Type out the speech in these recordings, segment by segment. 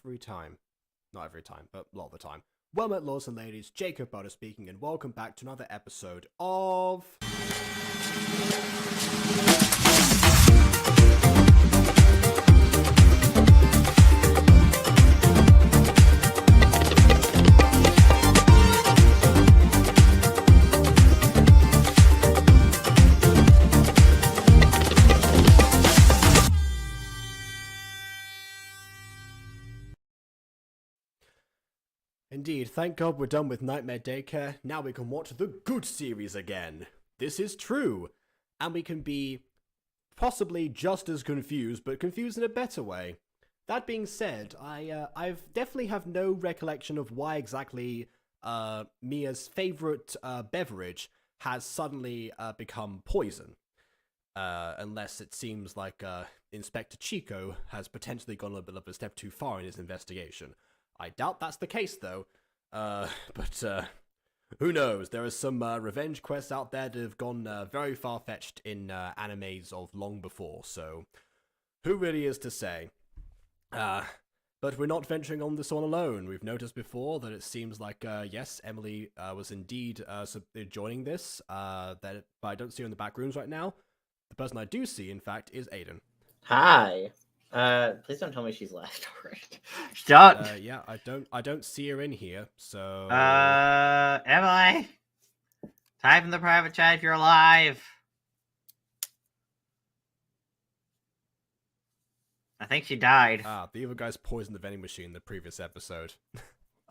every time. Not every time, but a lot of the time. Well met, lords and ladies, Jacob Butter speaking, and welcome back to another episode of... Indeed, thank God we're done with Nightmare Daycare. Now we can watch the good series again. This is true. And we can be possibly just as confused, but confused in a better way. That being said, I've definitely have no recollection of why exactly Mia's favorite beverage has suddenly become poison. Unless it seems like Inspector Chico has potentially gone a little bit of a step too far in his investigation. I doubt that's the case, though. But who knows? There are some revenge quests out there that have gone very far-fetched in animes of long before, so who really is to say? But we're not venturing on this one alone. We've noticed before that it seems like, yes, Emily was indeed joining this, but I don't see her in the back rooms right now. The person I do see, in fact, is Aiden. Hi. Please don't tell me she's left already. Shut. Yeah, I don't see her in here, so... Emily? Type in the private chat if you're alive. I think she died. The other guy's poisoned the vending machine in the previous episode.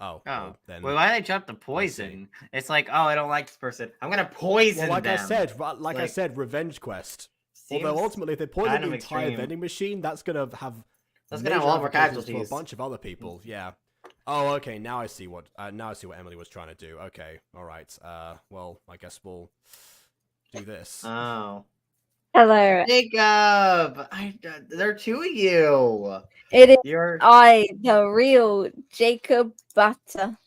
Oh. Well, then... Wait, why did they jump to poison? It's like, oh, I don't like this person. I'm gonna poison them. I said, revenge quest. Although ultimately, if they poison the entire vending machine, that's gonna have a lot more casualties for a bunch of other people. Yeah. Oh, okay. Now I see what Emily was trying to do. Okay. All right. Well, I guess we'll do this. Oh. Hello, Jacob. There are two of you. It is the real Jacob Butter.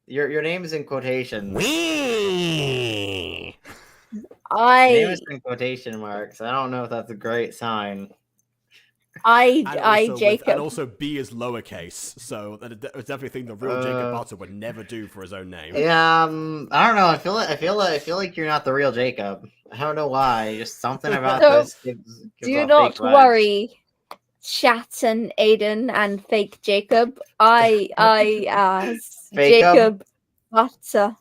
Your name is in quotation. Wee. Your name is in quotation marks. I don't know if that's a great sign. Jacob. Oh. And also B is lowercase, so that it's definitely a thing the real Jacob Butter would never do for his own name. Yeah, I don't know. I feel like you're not the real Jacob. I don't know why. Just something about this gives do not worry, Chat and Aiden and fake Jacob. I as Jacob Butter.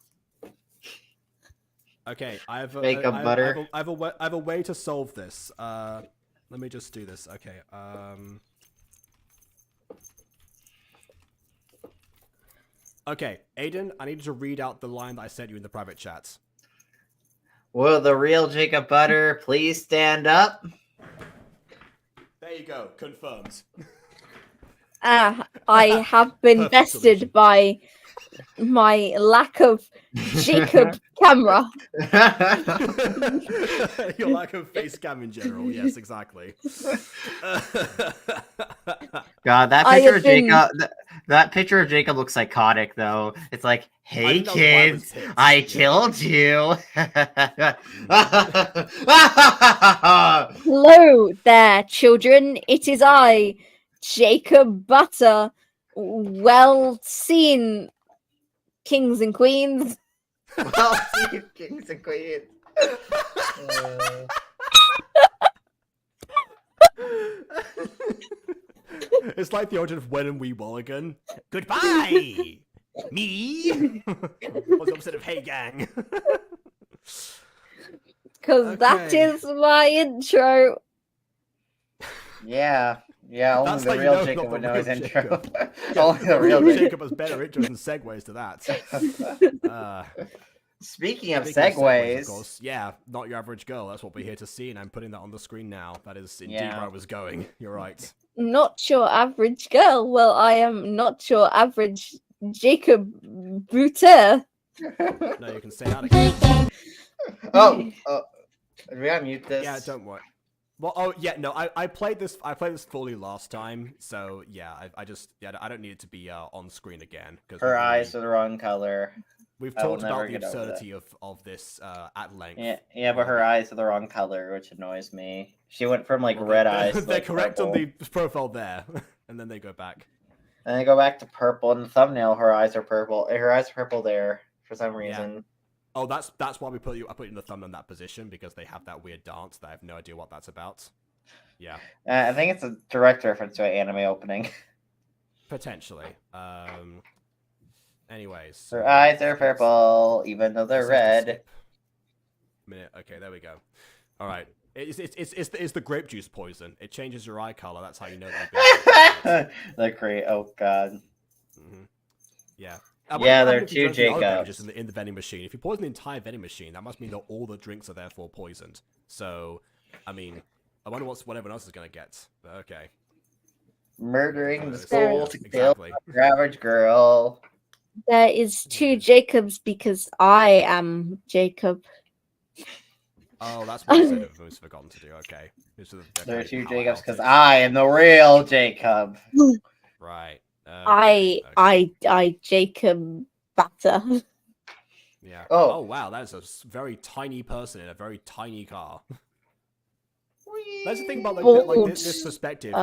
Okay, I have a way to solve this. Let me just do this. Okay. Okay, Aiden, I need you to read out the line that I sent you in the private chat. Will the real Jacob Butter please stand up? There you go. Confirmed. I have been bested by my lack of Jacob camera. Your lack of face cam in general. Yes, exactly. God, that picture of Jacob. That picture of Jacob looks psychotic, though. It's like, hey kids, I killed you. Hello there, children. It is I, Jacob Butter. Well seen, kings and queens. Well seen, kings and queens. It's like the origin of When and We Walligan. Goodbye! Me? What's the opposite of Hey Gang? Because that is my intro. Yeah, only That's the real Jacob would know his intro. Yeah, only the real Jacob has better intros and segues to that. Speaking of segues, of course, yeah, not your average girl. That's what we're here to see, and I'm putting that on the screen now. That is indeed where I was going. You're right. Not your average girl. Well, I am not your average Jacob Butter. No, you can say that again. Oh, do we gotta mute this? Yeah, don't worry. Well, no, I played this fully last time, so yeah, I don't need it to be on screen again. Her eyes are the wrong color. We've talked about the absurdity of this at length. Yeah, but her eyes are the wrong color, which annoys me. She went from like red eyes. They're like correct purple. on the profile there, and then they go back. And then go back to purple in the thumbnail. Her eyes are purple. Her eyes are purple there for some reason. Oh, that's why I put you in the thumb in that position, because they have that weird dance that I have no idea what that's about. Yeah. I think it's a direct reference to an anime opening. Potentially. Anyways. Her eyes are purple, even though they're red. Minute. Okay, there we go. All right. It's the grape juice poison. It changes your eye color. That's how you know that. The great. Oh god. Mm-hmm. Yeah. Yeah, there are 2 Jacobs in the vending machine. If you poison the entire vending machine, that must mean that all the drinks are therefore poisoned. So, I mean, I wonder what everyone else is gonna get. But okay. Murdering the soul to exactly. kill your average girl. There is 2 Jacobs because I am Jacob. Oh, that's what I said I've almost forgotten to do. Okay. There are 2 Jacobs because I am the real Jacob. Right. I Jacob batter. Yeah. Oh. Oh wow, that's a very tiny person in a very tiny car. That's the thing about this perspective.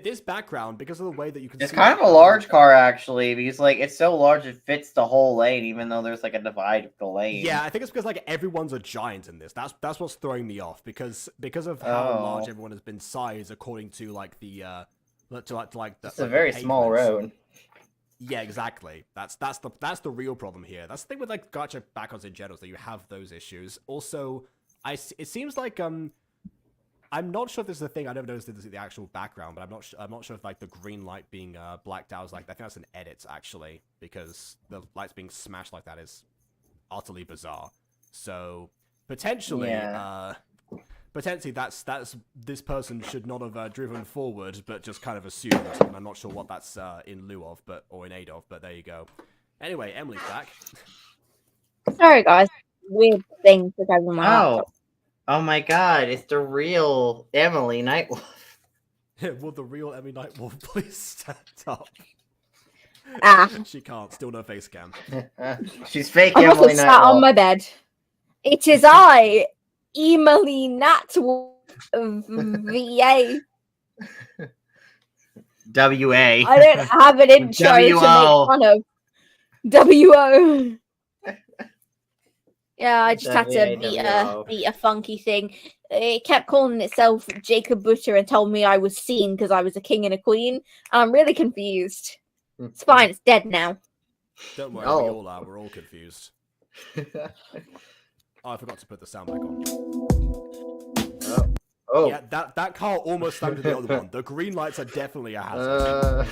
This background, because of the way that you can. It's kind of a large car actually, because like it's so large it fits the whole lane, even though there's like a divide of the lane. Yeah, I think it's because like everyone's a giant in this. That's what's throwing me off, because of how large everyone has been sized according to like the It's a very small road. Yeah, exactly. That's the real problem here. That's the thing with like gacha backgrounds in general, that you have those issues. Also, it seems like I'm not sure if this is a thing. I never noticed this is the actual background, but I'm not sure if like the green light being blacked out is like, I think that's an edit actually, because the lights being smashed like that is utterly bizarre. So potentially, potentially that's this person should not have driven forward, but just kind of assumed. And I'm not sure what that's in lieu of, or in aid of, but there you go. Anyway, Emily's back. Sorry guys, weird thing to go with my laptop. Oh my god, it's the real Emily Nightwolf. Will the real Emily Nightwolf please stand up? She can't. Still no face cam. She's fake I Emily wasn't sat on my bed. It is I, Emily Nightwolf, VA. WA. I don't have an intro to make fun of. WO. Yeah, I just had to beat a funky thing. It kept calling itself Jacob Butter and told me I was seen because I was a king and a queen. I'm really confused. It's fine, it's dead now. Don't worry, we all are. We're all confused. Oh, I forgot to put the sound back on. Oh. Yeah, that car almost slammed into the other one. The green lights are definitely a hazard.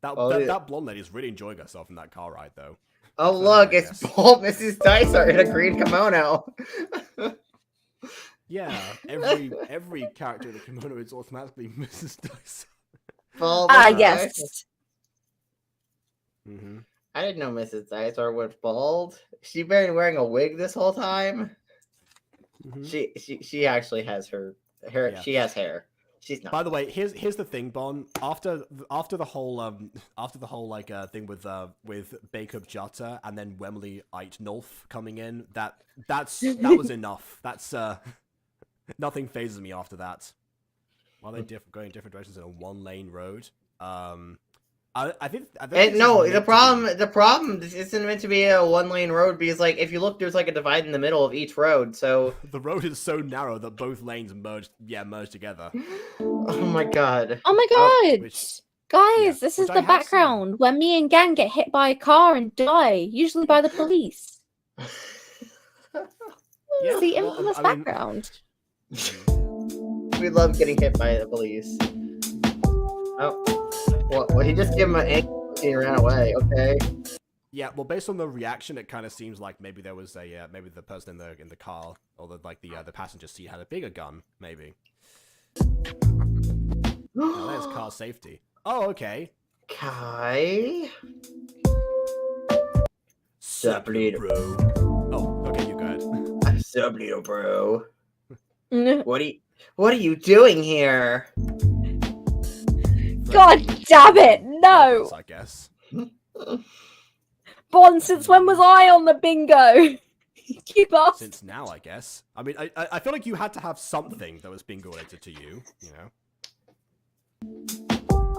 That blonde lady is really enjoying herself in that car ride, though. Oh, look, it's Bald Mrs. Dicer in a green kimono. Yeah, every character in a kimono is automatically Mrs. Dicer. Yes. Mm-hmm. I didn't know Mrs. Dicer was bald. She been wearing a wig this whole time. Mm-hmm. She actually has her hair. Yeah. She has hair. She's not. By the way, here's the thing, Bon. After the whole like thing with Jacob Jutta and then Wemley Ait Nulf coming in, that was enough. That's nothing phases me after that. While they going different directions in a 1-lane road. I think no. The problem isn't meant to be a 1-lane road, because like if you look, there's like a divide in the middle of each road. So the road is so narrow that both lanes merge together. Oh my god! Oh my god! Guys, this is the background when me and Gang get hit by a car and die, usually by the police. Yeah, the infamous background. We love getting hit by the police. Oh. Well, he just gave him an ankle and he ran away. Okay. Yeah. Well, based on the reaction, it kind of seems like maybe there was maybe the person in the car or the passenger seat had a bigger gun. Maybe. Oh, there's car safety. Oh, okay. Kai. Sup, little bro. Oh, okay, you go ahead. Sup, little bro. What are you doing here? God damn it! No. I guess. Bon, since when was I on the bingo? Keep up. Since now, I guess. I mean, I feel like you had to have something that was bingo related to you. You know.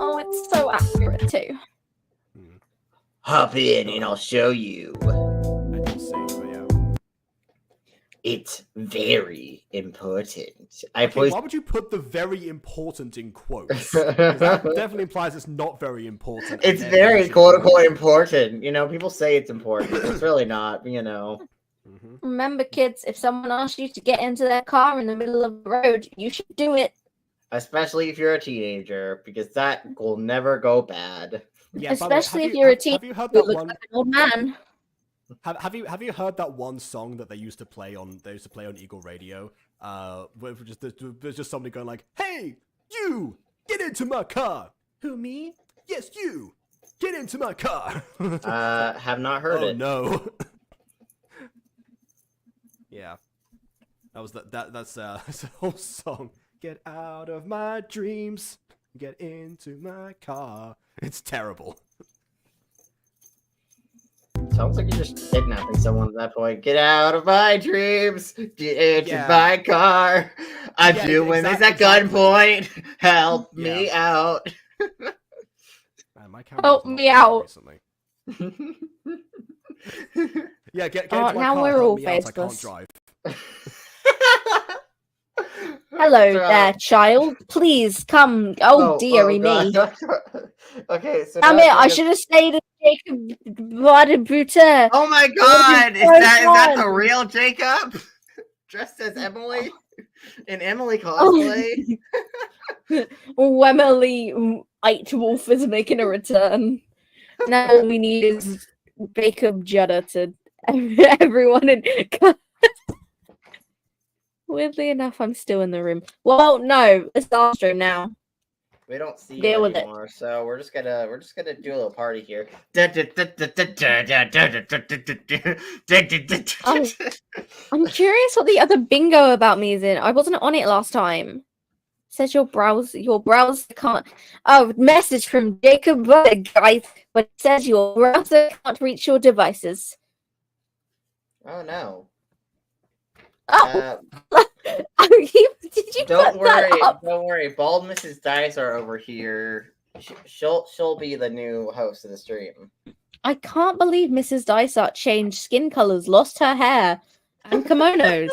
Oh, it's so accurate too. Hop in and I'll show you. I didn't see, but yeah. It's very important. Okay, why would you put the very important in quotes? That definitely implies it's not very important. It's very quote-unquote important. You know, people say it's important. It's really not, you know. Remember, kids, if someone asks you to get into their car in the middle of the road, you should do it. Especially if you're a teenager, because that will never go bad. Yeah, especially if you're a teenager who looks like an old man. Have you heard that one song that they used to play on Eagle Radio? There's just somebody going like, "Hey, you, get into my car." Who, me? Yes, you, get into my car. Have not heard it. Oh no. Yeah, that's the whole song. Get out of my dreams, get into my car. It's terrible. Sounds like you're just kidnapping someone at that point. Get out of my dreams, get into my car. I'm doing this at gunpoint. Help me out. Man, help me out. Recently. Yeah, get oh, into my now car. We're all faceless. I can't drive. Hello there, child. Please come. Oh, dearie me. Okay, so damn it, I should have stayed at Jacob Butter. Oh my god! Is that the real Jacob? Dressed as Emily? In Emily cosplay? Emily Wolf is making a return. Now all we need is Jacob Judder to everyone in. Weirdly enough, I'm still in the room. Well, no, it's the stream now. We don't see you anymore, so we're just gonna do a little party here. I'm curious what the other bingo about me is in. I wasn't on it last time. It says your browser can't. Oh, message from Jacob Berg, guys. But it says your browser can't reach your devices. Oh no. Oh, did you don't worry. Bald Mrs. Dice are over here. She'll be the new host of the stream. I can't believe Mrs. Dysart changed skin colors, lost her hair, and kimonos.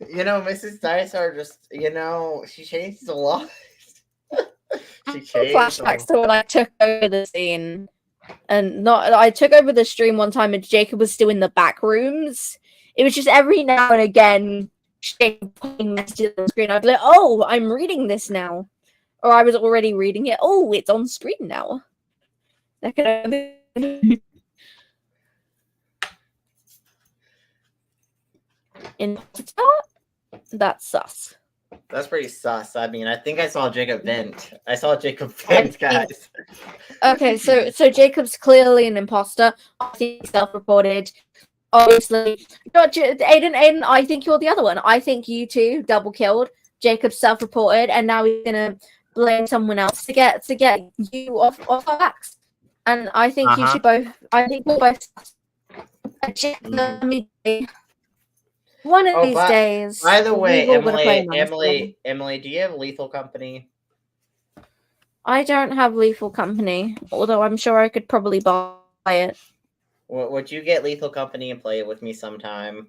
You know, Mrs. Dysart just, she changed a lot. She changed. Flashbacks to when I took over the scene, I took over the stream one time, and Jacob was still in the back rooms. It was just every now and again, putting messages on the screen. I'd be like, "Oh, I'm reading this now," or I was already reading it. Oh, it's on screen now. That could that's sus. That's pretty sus. I mean, I think I saw Jacob vent. Guys. Okay, so Jacob's clearly an imposter. I think he's self-reported. Obviously, Aiden, I think you're the other one. I think you two double killed. Jacob's self-reported, and now he's gonna blame someone else to get you off our backs. And I think you should both. I think we're both. One of these days. By the way, Emily, do you have Lethal Company? I don't have Lethal Company, although I'm sure I could probably buy it. Would you get Lethal Company and play it with me sometime?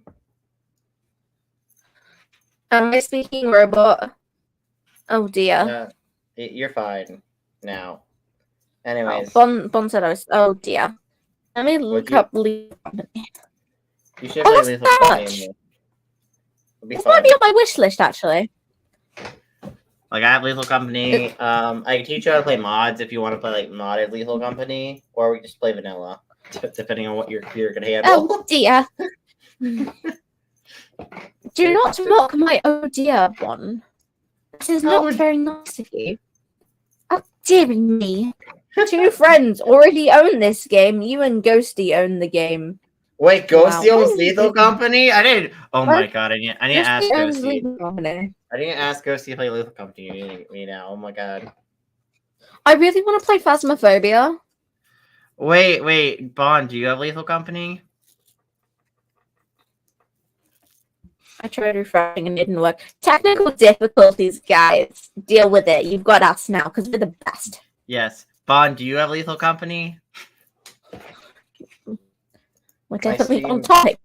Am I speaking robot? Oh dear. You're fine now. Anyways. Bon said I was. Oh dear. Let me look up Lethal Company. You should play Lethal Company. This might be on my wish list, actually. Like, I have Lethal Company. I can teach you how to play mods if you want to play, like, modded Lethal Company. Or we can just play vanilla, depending on what your computer can handle. Oh, dear. Do not mock my oh, dear one. This is not very nice of you. Oh, dearie me. Two friends already own this game. You and Ghosty own the game. Wait, Ghosty owns Lethal Company? I didn't. Oh my god! I didn't ask Ghosty. I didn't ask Ghosty to play Lethal Company. Me now. Oh my god. I really want to play Phasmophobia. Wait, Bond, do you have Lethal Company? I tried refreshing and it didn't work. Technical difficulties, guys. Deal with it. You've got us now because we're the best. Yes. Bond, do you have Lethal Company? We're definitely on topic.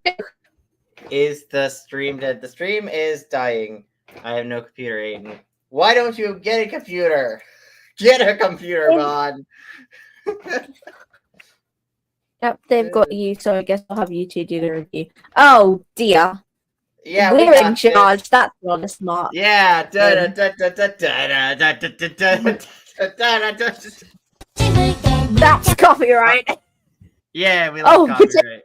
Is the stream dead? The stream is dying. I have no computer, Aiden. Why don't you get a computer? Get a computer, Bond. Yep, they've got you, so I guess I'll have you two do the review. Oh dear. Yeah, we're in charge. That's rather smart. Yeah. That's copyright. Yeah, we love copyright.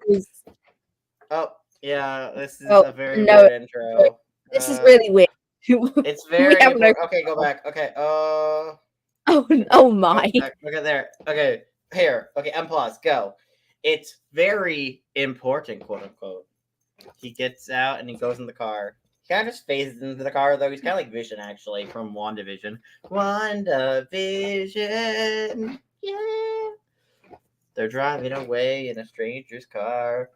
Oh, yeah, this is a very good intro. This is really weird. It's very okay, go back. Okay, oh my. Look at there. Okay, here. Okay, unpause. Go. It's very important, quote unquote. He gets out and he goes in the car. He kind of just phases into the car, though. He's kind of like Vision, actually, from WandaVision. WandaVision. Yeah. They're driving away in a stranger's car.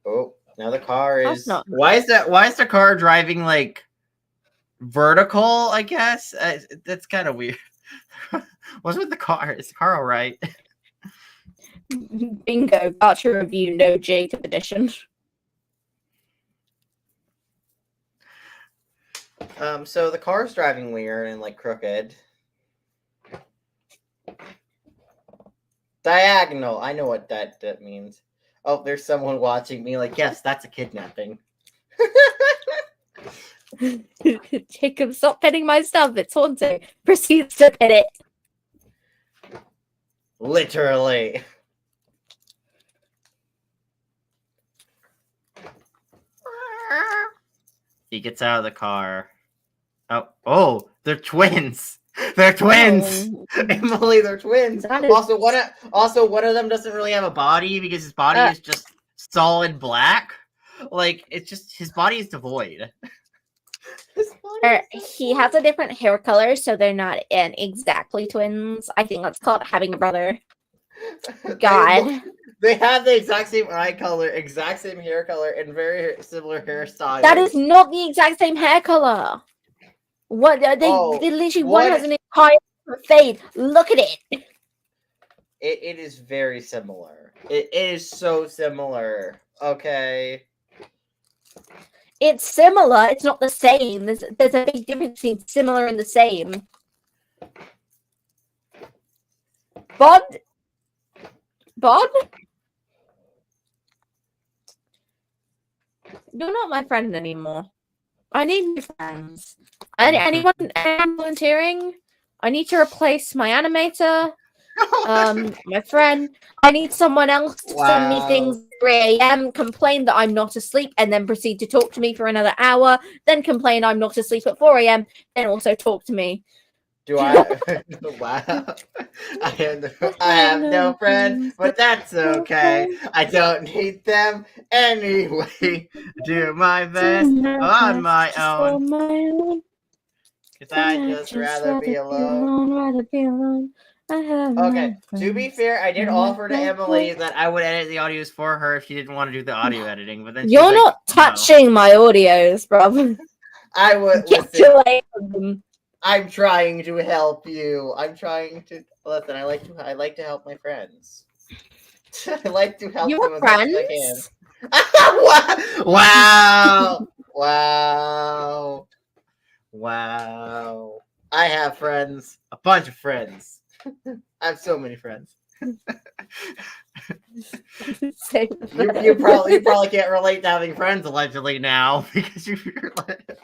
Oh, now the car is. Why is the car driving like vertical? I guess that's kind of weird. What's with the car? Is the car all right? Bingo! Gacha review, no Jacob edition. So the car's driving weird and like crooked. Diagonal. I know what that means. Oh, there's someone watching me. Like, yes, that's a kidnapping. Jacob, stop petting my stuff. It's haunting. Proceeds to pet it. Literally. He gets out of the car. Oh, they're twins. They're twins. Oh. Emily, they're twins. Also, one of them doesn't really have a body because his body is just solid black. Like it's just his body is devoid. He has a different hair color, so they're not exactly twins. I think that's called having a brother. God. They have the exact same eye color, exact same hair color, and very similar hairstyle. That is not the exact same hair color. What they literally one has an entire fade. Look at it. It is very similar. It is so similar. Okay. It's similar. It's not the same. There's a big difference between similar and the same. Bod? You're not my friend anymore. I need new friends. Anyone volunteering? I need to replace my animator. My friend. I need someone else to send me things at 3 a.m. Complain that I'm not asleep, and then proceed to talk to me for another hour. Then complain I'm not asleep at 4 a.m. Then also talk to me. Do I? Wow. I have no friends, but that's okay. I don't need them anyway. Do my best on my own. Because I'd just rather be alone. Okay, to be fair, I did offer to Emily that I would edit the audios for her if she didn't want to do the audio editing. But then you're not touching my audios, bro. I would get away from them. I'm trying to help you. I'm trying to listen. I like to help my friends. I like to help them as much as I can. Wow! Wow! Wow! I have friends. A bunch of friends. I have so many friends. you probably can't relate to having friends allegedly now because you're like.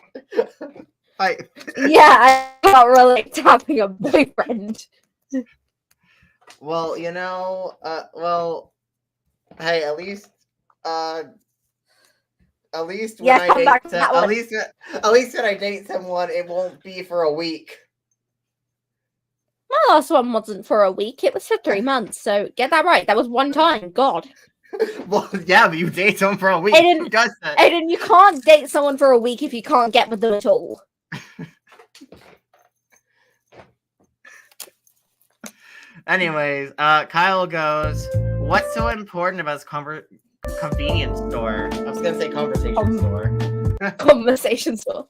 Yeah, I can't relate to having a boyfriend. Well, hey, at least when I date someone, it won't be for a week. My last one wasn't for a week; it was for 3 months. So get that right. That was one time. God. Well, yeah, but you date someone for a week. Who does that? Aiden, you can't date someone for a week if you can't get with them at all. Anyways, Kyle goes, what's so important about this convenience store? I was gonna say conversation store. conversation stuff.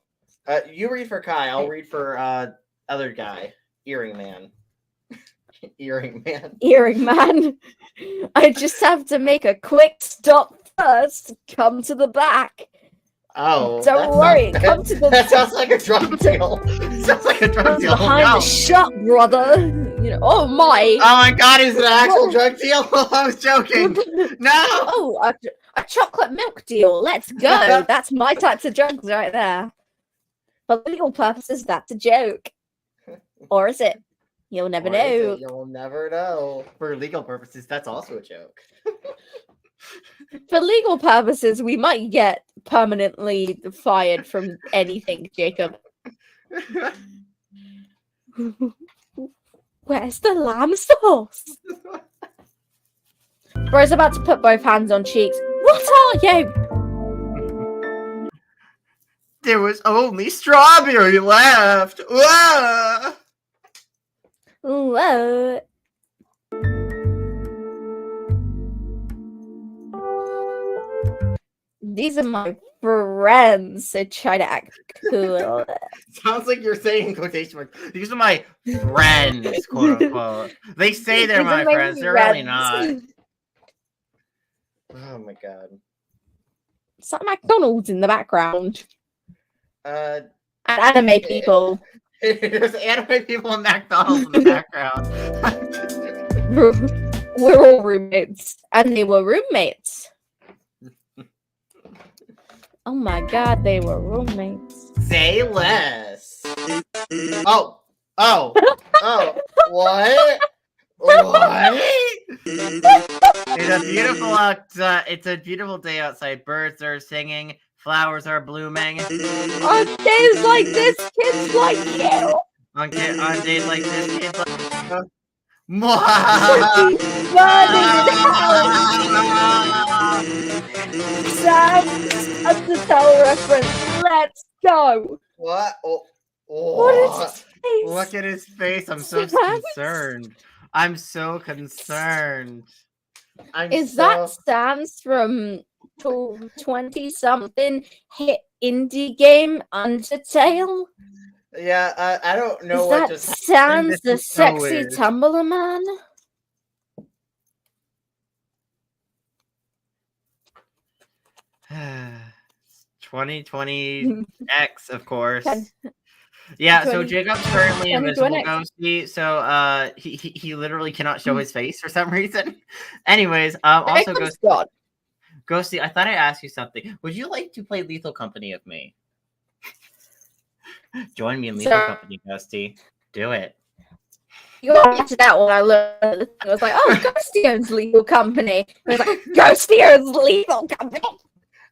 You read for Kai. I'll read for other guy. Earring man. Earring man. Earring man. I just have to make a quick stop first. Come to the back. Oh, Don't worry. Come to the. That sounds like a drug deal. Sounds like a drug deal. Behind No. the shop, brother. You know. Oh my. Oh my God! Is it an actual drug deal? I was joking. No. Oh, a chocolate milk deal. Let's go. That's my types of drugs right there. For legal purposes, that's a joke. Or is it? You'll never Or is know. it? You'll never know. For legal purposes, that's also a joke. For legal purposes, we might get permanently fired from anything, Jacob. Where's the lamb sauce? Bro's about to put both hands on cheeks. What are you? There was only strawberry left. Whoa! What? These are my friends, so try to act cool. Sounds like you're saying in quotation marks. These are my friends, quote unquote. They say they're These my are my friends. They're really friends. not. Oh my God. It's like McDonald's in the background. And And anime people. there's anime people in McDonald's in the background. We're all roommates. And they were roommates. Oh my God, they were roommates. Say less. Oh. What? What? It's a beautiful day outside. Birds are singing. Flowers are blooming. On days like this, kids like you. On days like this, kids like Sam's Undertale reference. Let's go. What? Oh, What is his face? Look at his face. I'm so Sam's? concerned. I'm so concerned. Is that Sam's from 20-something hit indie game Undertale? Yeah, I don't know Is what that just happened. Sans This the is so sexy weird. Tumblr man? It's 2020 X, of course. Yeah, so 20 Jacob's currently 2020 invisible, Ghosty, so he literally cannot show his face for some reason. Anyways, also Jacob's Ghosty, gone. Ghosty, I thought I'd ask you something. Would you like to play Lethal Company with me? Join me in Lethal Sorry. Company, Ghosty. Do it. You got to that when I looked at the thing. I was like, oh, Ghosty owns Lethal Company. I was like, Ghosty owns Lethal Company.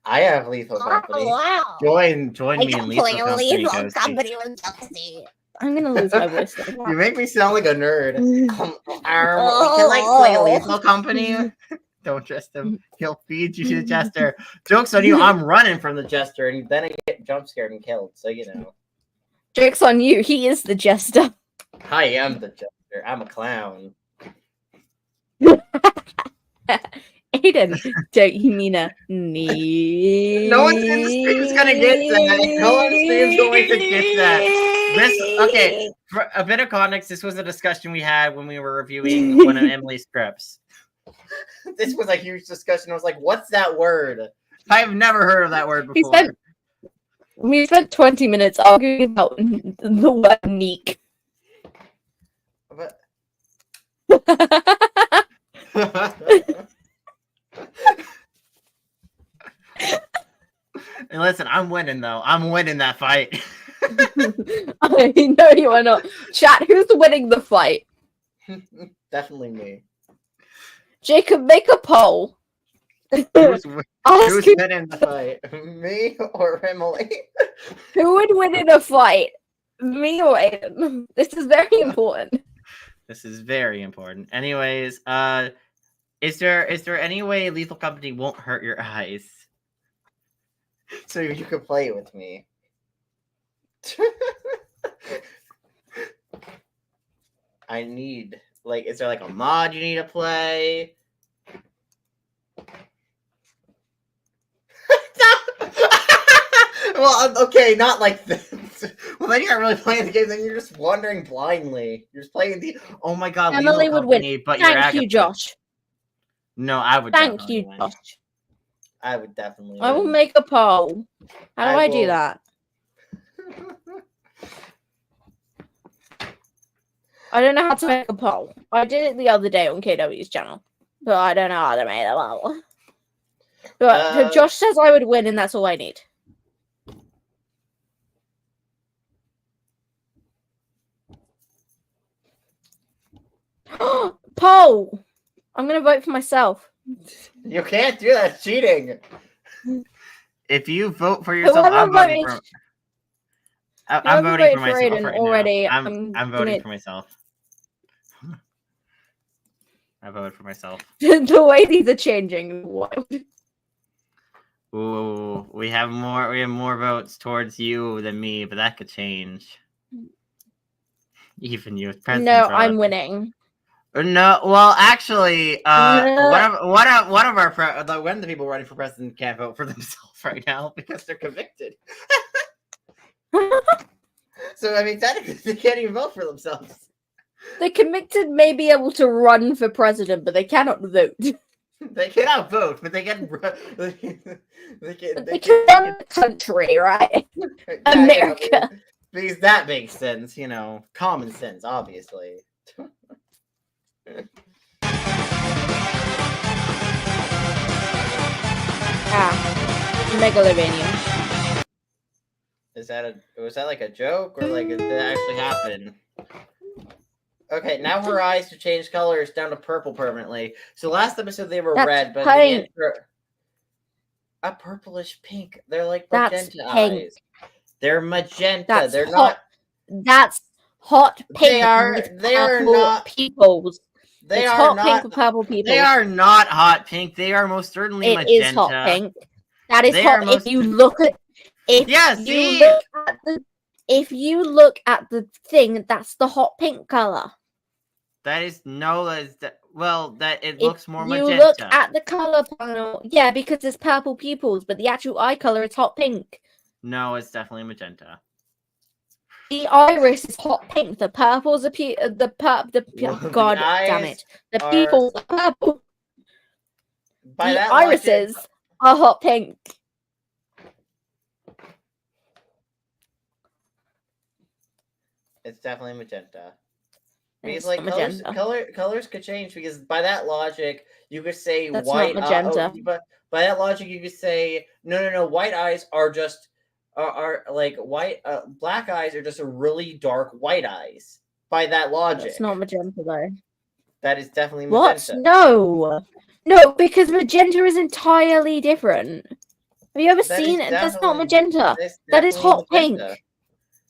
I have Lethal Company. wow. Join me in Lethal Company, Ghosty. with Ghosty. I'm gonna lose my voice. You make me sound like a nerd. We can like play Lethal Company. Don't trust him. He'll feed you to the jester. Joke's on you. I'm running from the jester, and then I get jump scared and killed. So you know. Joke's on you. He is the jester. I am the jester. I'm a clown. Aiden, don't you mean a knee? No one in the stream is gonna get that. No one in the stream is going to get that. Okay, for a bit of context, this was a discussion we had when we were reviewing one of Emily's scripts. This was a huge discussion. I was like, what's that word? I've never heard of that word before. We spent 20 minutes arguing about the word neek. And listen, I'm winning though. I'm winning that fight. I know you are not. Chat, who's winning the fight? Definitely me. Jacob, make a poll. Who's Ask winning the fight? Me or Emily? who would win in a fight? Me or Aiden? This is very important. This is very important. Anyways, is there any way Lethal Company won't hurt your eyes? So you could play it with me. I need, like, is there like a mod you need to play? Well, okay, not like this. Well, then you're not really playing the game. Then you're just wandering blindly. You're just playing the. Oh my god, Emily Lilo would win. Company, but you're Thank you, Agatha. Josh. No, I would. Thank definitely you, win. Josh. I would definitely. I will win. make a poll. How do I do will- that? I don't know how to make a poll. I did it the other day on KW's channel, but I don't know how to make a poll. But Josh says I would win, and that's all I need. Poll! I'm gonna vote for myself. You can't do that. It's cheating. If you vote for yourself, I'm voting for. I'm voting for myself Aiden right already. now. I'm voting for myself. I voted for myself. The way these are changing. What? Ooh, we have more votes towards you than me, but that could change. Even you, No, I'm winning. No, well, actually, one of our one of the people running for president can't vote for themselves right now because they're convicted. So I mean, technically, they can't even vote for themselves. The convicted may be able to run for president, but they cannot vote. They cannot vote, but they can. They can run the country, right? America. Yeah, because that makes sense, you know, common sense, obviously. Megalovania. Was that like a joke or like did that actually happen? Okay, now her eyes to change colors down to purple permanently. So last episode they were red, but a purplish pink. They're like magenta eyes. They're magenta. They're hot. That's hot pink. They are not peoples. They it's are hot not pink with purple people. They are not hot pink. They are most certainly magenta. It is hot pink. That is hot. If you look at if you look at the thing, that's the hot pink color. That is it looks more magenta. You look at the color panel, yeah, because it's purple pupils, but the actual eye color is hot pink. No, it's definitely magenta. The iris is hot pink. The purple's God damn it. The pupils are purple. The irises are hot pink. It's definitely magenta. Because like colors could change because by that logic you could say that's white not magenta. But by that logic you could say no white eyes are just are like white black eyes are just a really dark white eyes. By that logic. It's not magenta though. That is definitely magenta. What? No, because magenta is entirely different. Have you ever seen it? That's not magenta. That is hot pink.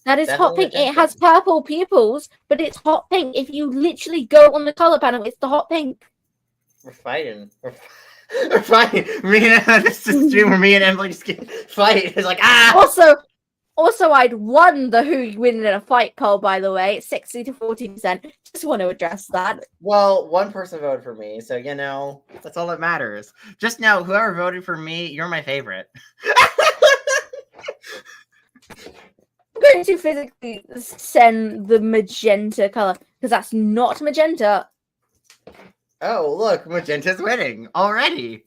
That is hot pink. It has purple pupils, but it's hot pink. If you literally go on the color panel, it's the hot pink. We're fighting. We're fighting. This is a stream where me and Emily just fight. It's like Also, I'd won the who win in a fight poll, by the way, 60 to 40%. Just want to address that. Well, one person voted for me, so you know that's all that matters. Just know, whoever voted for me, you're my favorite. I'm going to physically send the magenta color because that's not magenta. Oh, look, magenta's winning already.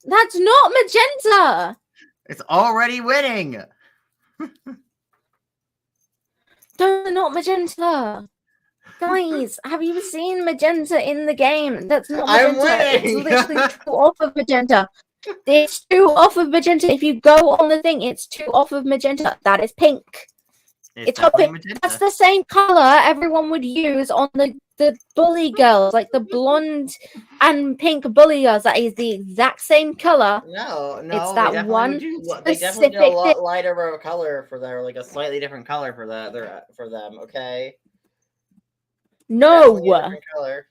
That's not magenta. It's already winning. They're not magenta. Guys, have you seen magenta in the game? That's not magenta. I'm winning. It's literally 2 off of magenta. It's 2 off of magenta. If you go on the thing, it's 2 off of magenta. That is pink. It's hot pink. Magenta. That's the same color everyone would use on the bully girls, like the blonde and pink bully girls. That is the exact same color. No, it's that one. They definitely do a lot lighter of a color for their, like a slightly different color for that. For them, okay. No. Color.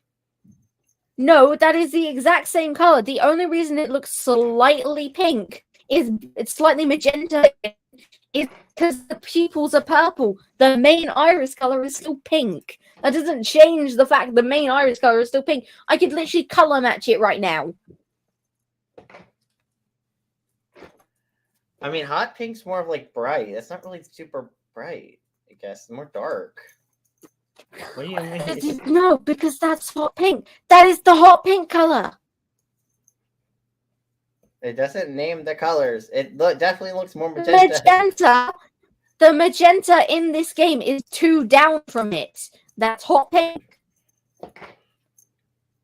No, that is the exact same color. The only reason it looks slightly pink is it's slightly magenta is because the pupils are purple. The main iris color is still pink. That doesn't change the fact the main iris color is still pink. I could literally color match it right now. I mean, hot pink's more of like bright. It's not really super bright. I guess it's more dark. What do you mean? No, because that's hot pink. That is the hot pink color. It doesn't name the colors. It definitely looks more magenta. Magenta. The magenta in this game is 2 down from it. That's hot pink.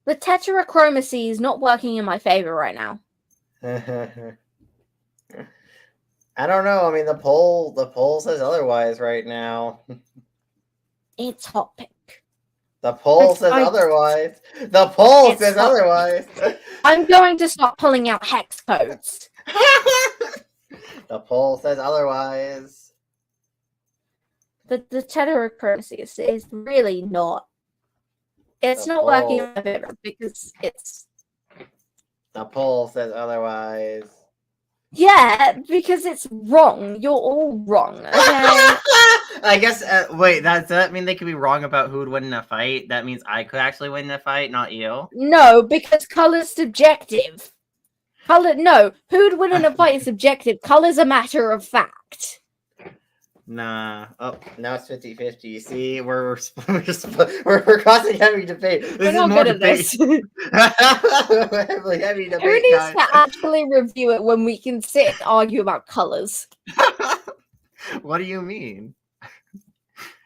The tetrachromacy is not working in my favor right now. I don't know. I mean, the poll says otherwise right now. It's hot pink. The poll says otherwise. The poll says otherwise. I'm going to start pulling out hex codes. The poll says otherwise. The tetrachromacy is really not. It's not working in my favor because it's. The poll says otherwise. Yeah, because it's wrong. You're all wrong. Okay? I guess. Wait, does that mean they could be wrong about who would win in a fight? That means I could actually win in a fight, not you. No, because color's subjective. No, who'd win in a fight is subjective. Color's a matter of fact. Nah. Oh, now it's 50-50. See, we're causing heavy debate. This is more debate. Heavy debate. Who needs to actually review it when we can sit and argue about colors? What do you mean?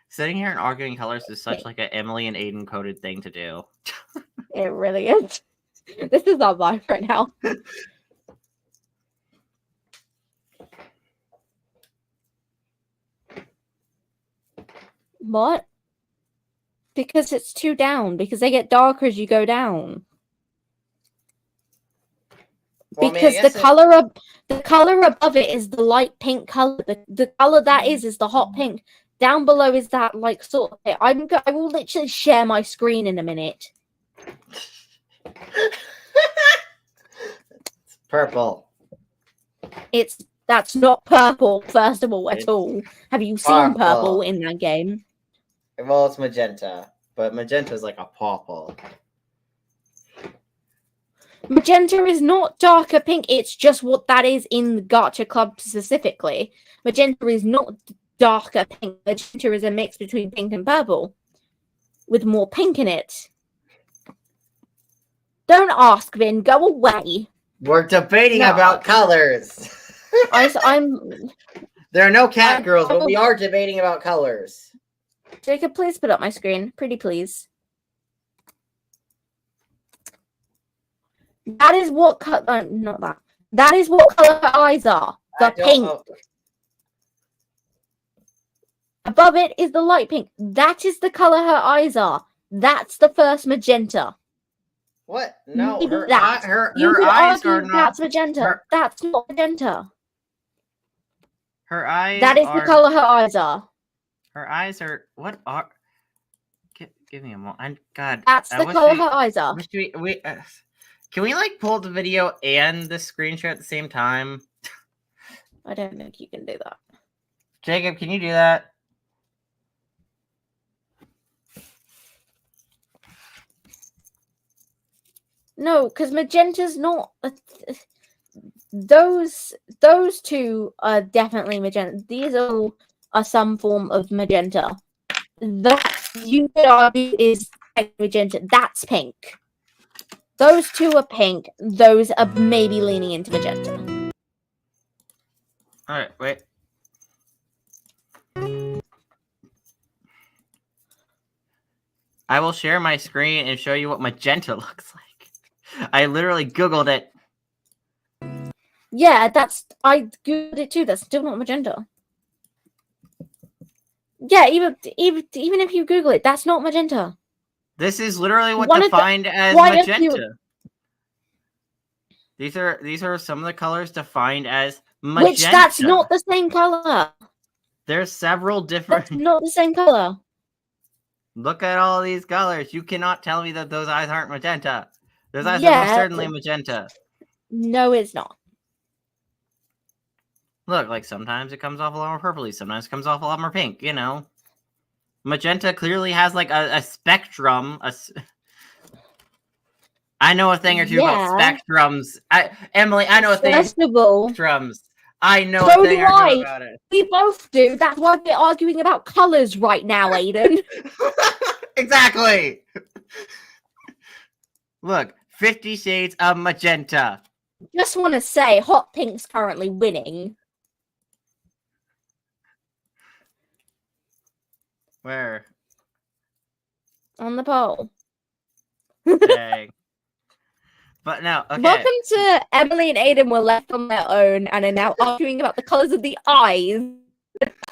Sitting here and arguing colors is such like an Emily and Aiden coded thing to do. It really is. This is our vibe right now. What? Because it's 2 down. Because they get darker as you go down. Well, because the color above it is the light pink color. The color that is the hot pink. Down below is that like sort of thing. I will literally share my screen in a minute. Purple. That's not purple, first of all, at all. Have you seen purple in that game? Well, it's magenta, but magenta is like a purple. Magenta is not darker pink. It's just what that is in the Gacha Club specifically. Magenta is not darker pink. Magenta is a mix between pink and purple, with more pink in it. Don't ask, Vin. Go away. We're debating about colors. There are no cat girls, but we are debating about colors. Jacob, please put up my screen. Pretty please. That is what color. Not that. That is what color her eyes are. The pink. Above it is the light pink. That is the color her eyes are. That's the first magenta. What? No, her eyes are not. That's magenta. That's not magenta. Her eyes. That is the color her eyes are. Her eyes are. What are? Give me a moment. God. That's the color her eyes are. Can we like pull the video and the screenshot at the same time? I don't think you can do that. Jacob, can you do that? No, because magenta's not. Those two are definitely magenta. These are some form of magenta. That you could argue is magenta. That's pink. Those two are pink. Those are maybe leaning into magenta. All right, wait. I will share my screen and show you what magenta looks like. I literally Googled it. Yeah, I Googled it too. That's still not magenta. Yeah, even if you Google it, that's not magenta. This is literally what defined as magenta. These are some of the colors defined as magenta. Which that's not the same color. There's several different. That's not the same color. Look at all these colors. You cannot tell me that those eyes aren't magenta. Those eyes are most certainly magenta. No, it's not. Look, like sometimes it comes off a lot more purpley, sometimes it comes off a lot more pink, you know. Magenta clearly has like a spectrum. I know a thing or two about spectrums. Emily, I know a thing. First of all, spectrums. I know So a thing do or two I. about it. We both do. That's why we're arguing about colors right now, Aiden. Exactly. Look, 50 Shades of Magenta. Just want to say, hot pink's currently winning. Where? On the poll. Dang. But no, okay. Welcome to Emily and Aiden were left on their own and are now arguing about the colors of the eyes.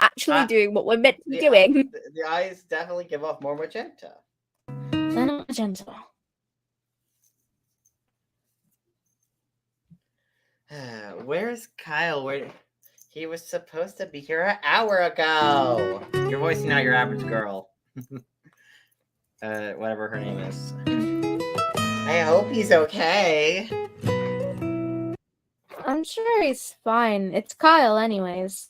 Actually doing what we're meant to be doing. The eyes definitely give off more magenta. They're not magenta. Where's Kyle? Where he was supposed to be here an hour ago. You're voicing out your average girl. Whatever her name is. I hope he's okay. I'm sure he's fine. It's Kyle anyways.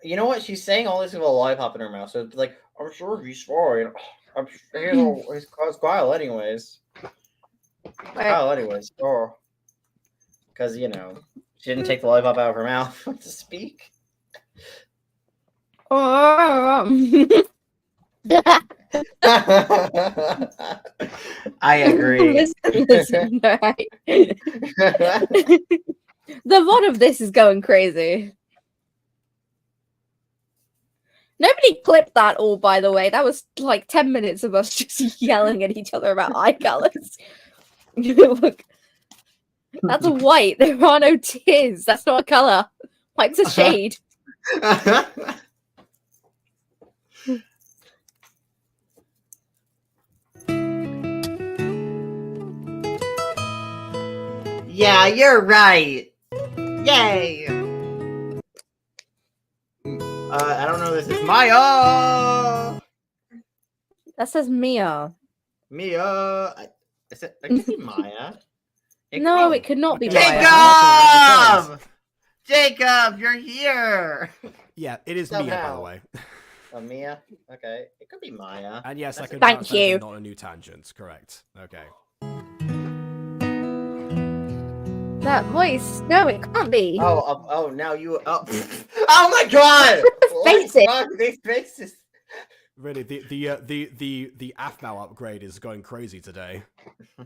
You know what? She's saying all this with a lollipop in her mouth, so it's like, I'm sure he's fine. I'm sure he's Kyle anyways. Kyle anyways. Oh. Because, you know, she didn't take the lollipop out of her mouth to speak. I agree. Listen, right. The VOD of this is going crazy. Nobody clipped that all, by the way. That was like 10 minutes of us just yelling at each other about eye colors. Look, that's white. There are no tears. That's not a color. White's a shade. Yeah, you're right. Yay. I don't know. This is Maya. That says Mia. Mia. It could be Maya. No, it could not be Jacob! Maya. Jacob, you're here. Yeah, it is Mia, by the way. Oh, Mia? Okay. It could be Maya. And yes, I can Thank you. Not a new tangent. Correct. Okay. That voice. No, it can't be. Oh, now you. Oh, oh my God! Faces. These faces. Really, the AFMAL upgrade is going crazy today. Oh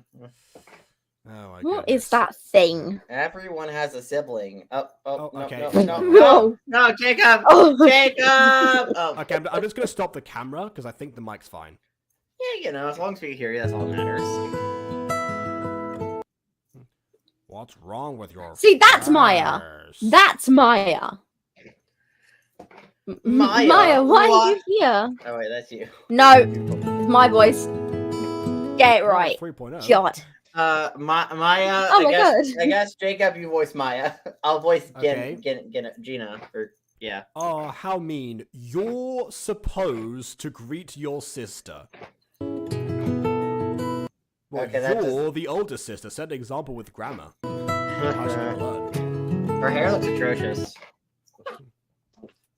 my What goodness. is that thing? Everyone has a sibling. Oh, okay. No, Jacob! Oh. Jacob! Oh. Okay, I'm just gonna stop the camera because I think the mic's fine. Yeah, you know, as long as we hear you, that's all that matters. What's wrong with your See, that's Maya. That's Maya. Maya, why are you here? Oh, wait, that's you. No, it's my voice. Get it right. 3.0. God. Maya. Oh my God. I guess Jacob, you voice Maya. I'll voice Okay. Gina. Or yeah. Oh, how mean! You're supposed to greet your sister. Well, Okay, that you're the older sister. Set an example with grammar. How's your blood? Her hair looks atrocious.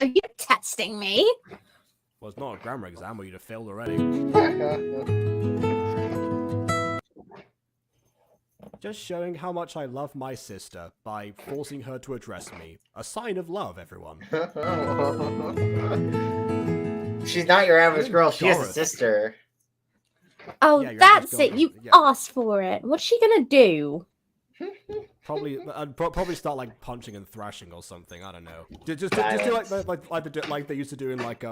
Are you testing me? Well, it's not a grammar exam where you'd have failed already. Just showing how much I love my sister by forcing her to address me. A sign of love, everyone. She's not your average girl. She has a Dorothy. sister. Oh, Yeah, you're that's just it. going- You yeah. asked for it. What's she gonna do? Probably, I'd probably start like punching and thrashing or something. I don't know. Just do like they used to do in like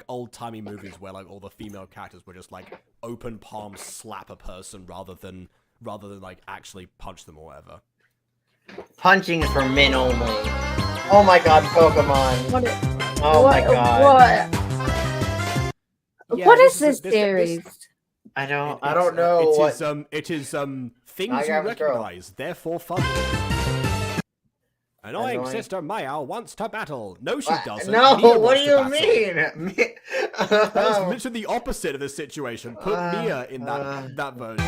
old timey movies where like all the female characters were just like open palm slap a person rather than like actually punch them or whatever. Punching is for men only. Oh my God, Pokemon. What? Oh my God. What? Yeah, What is this this- series? I don't know It what. is things Not you your average girl. recognize, therefore funny. Annoying sister Maya wants to battle. No, she doesn't. No, Mia what wants do to you battle. mean? That is literally the opposite of the situation. Put Mia in that version.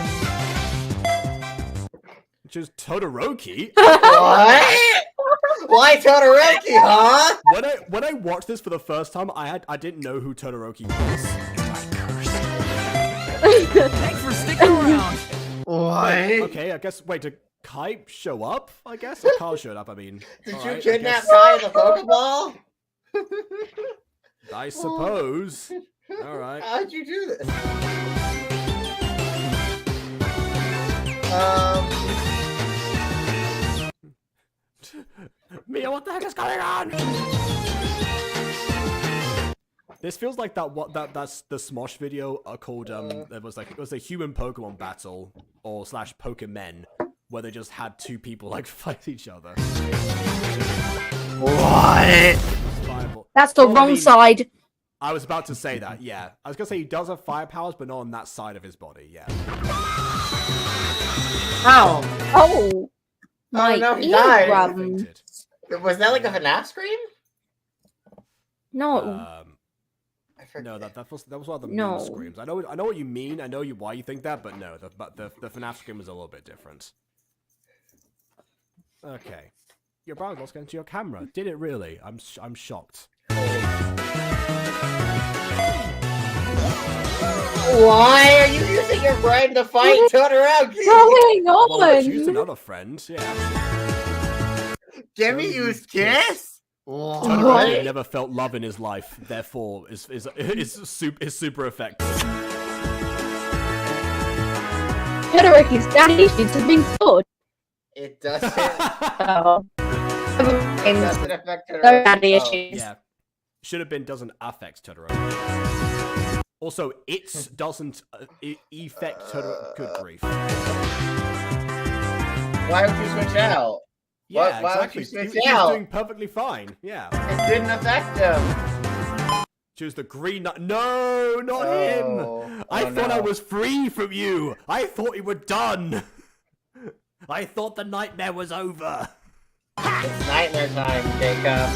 Which is Todoroki. What? Why Todoroki, huh? When I watched this for the first time, I didn't know who Todoroki was. Thanks for sticking around. What? Okay, I guess. Wait, Kai show up, I guess? Or Carl showed up, I mean. Did All you right, kidnap Kai in the Pokeball? I suppose. Alright. How'd you do this? Mia, what the heck is going on? This feels like that's the Smosh video called it was a human Pokemon battle or slash Pokemen where they just had two people like fight each other. What? That's the wrong side. I was about to say that, yeah. I was gonna say he does have fire powers, but not on that side of his body, yeah. How? Oh, my no, he died. eardrums. Was that like a FNAF scream? No. No, that was one of the No. mean screams. I know what you mean. I know why you think that, but no, the FNAF scream was a little bit different. Okay, your browser lost into your camera. Did it really? I'm shocked. Why are you using your brain to fight Totoro? Going on? Well, choose another friend. Yeah. Jimmy used Kiss. Totoro never felt love in his life, therefore is super effective. Todoroki's daddy issues have been cured. It doesn't. Oh. It doesn't affect No Totoro. daddy issues. Yeah, should have been doesn't affect Totoro. Also, it doesn't affect Totoro. Good grief. Why would you switch out? Yeah, Why would exactly. you switch He was out? doing perfectly fine. Yeah. It didn't affect him. Choose the green nut. No, not him. I thought I was free from you. I thought you were done. I thought the nightmare was over. It's nightmare time, Jacob.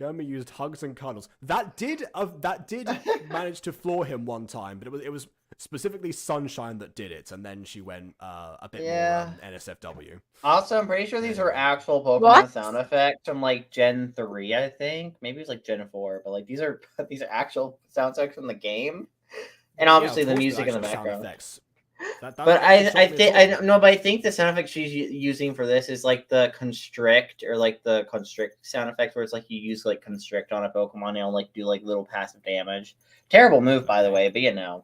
Gurma used hugs and cuddles. That did manage to floor him one time, but it was specifically Sunshine that did it, and then she went a bit more NSFW. Also, I'm pretty sure these were actual Pokemon sound effects from like Gen 3, I think. Maybe it was like Gen 4, but like these are actual sound effects from the game, and obviously the music in the background. But I think the sound effect she's using for this is like the constrict or like the constrict sound effect where it's like you use like constrict on a Pokemon and it'll like do like little passive damage. Terrible move, by the way, but you know,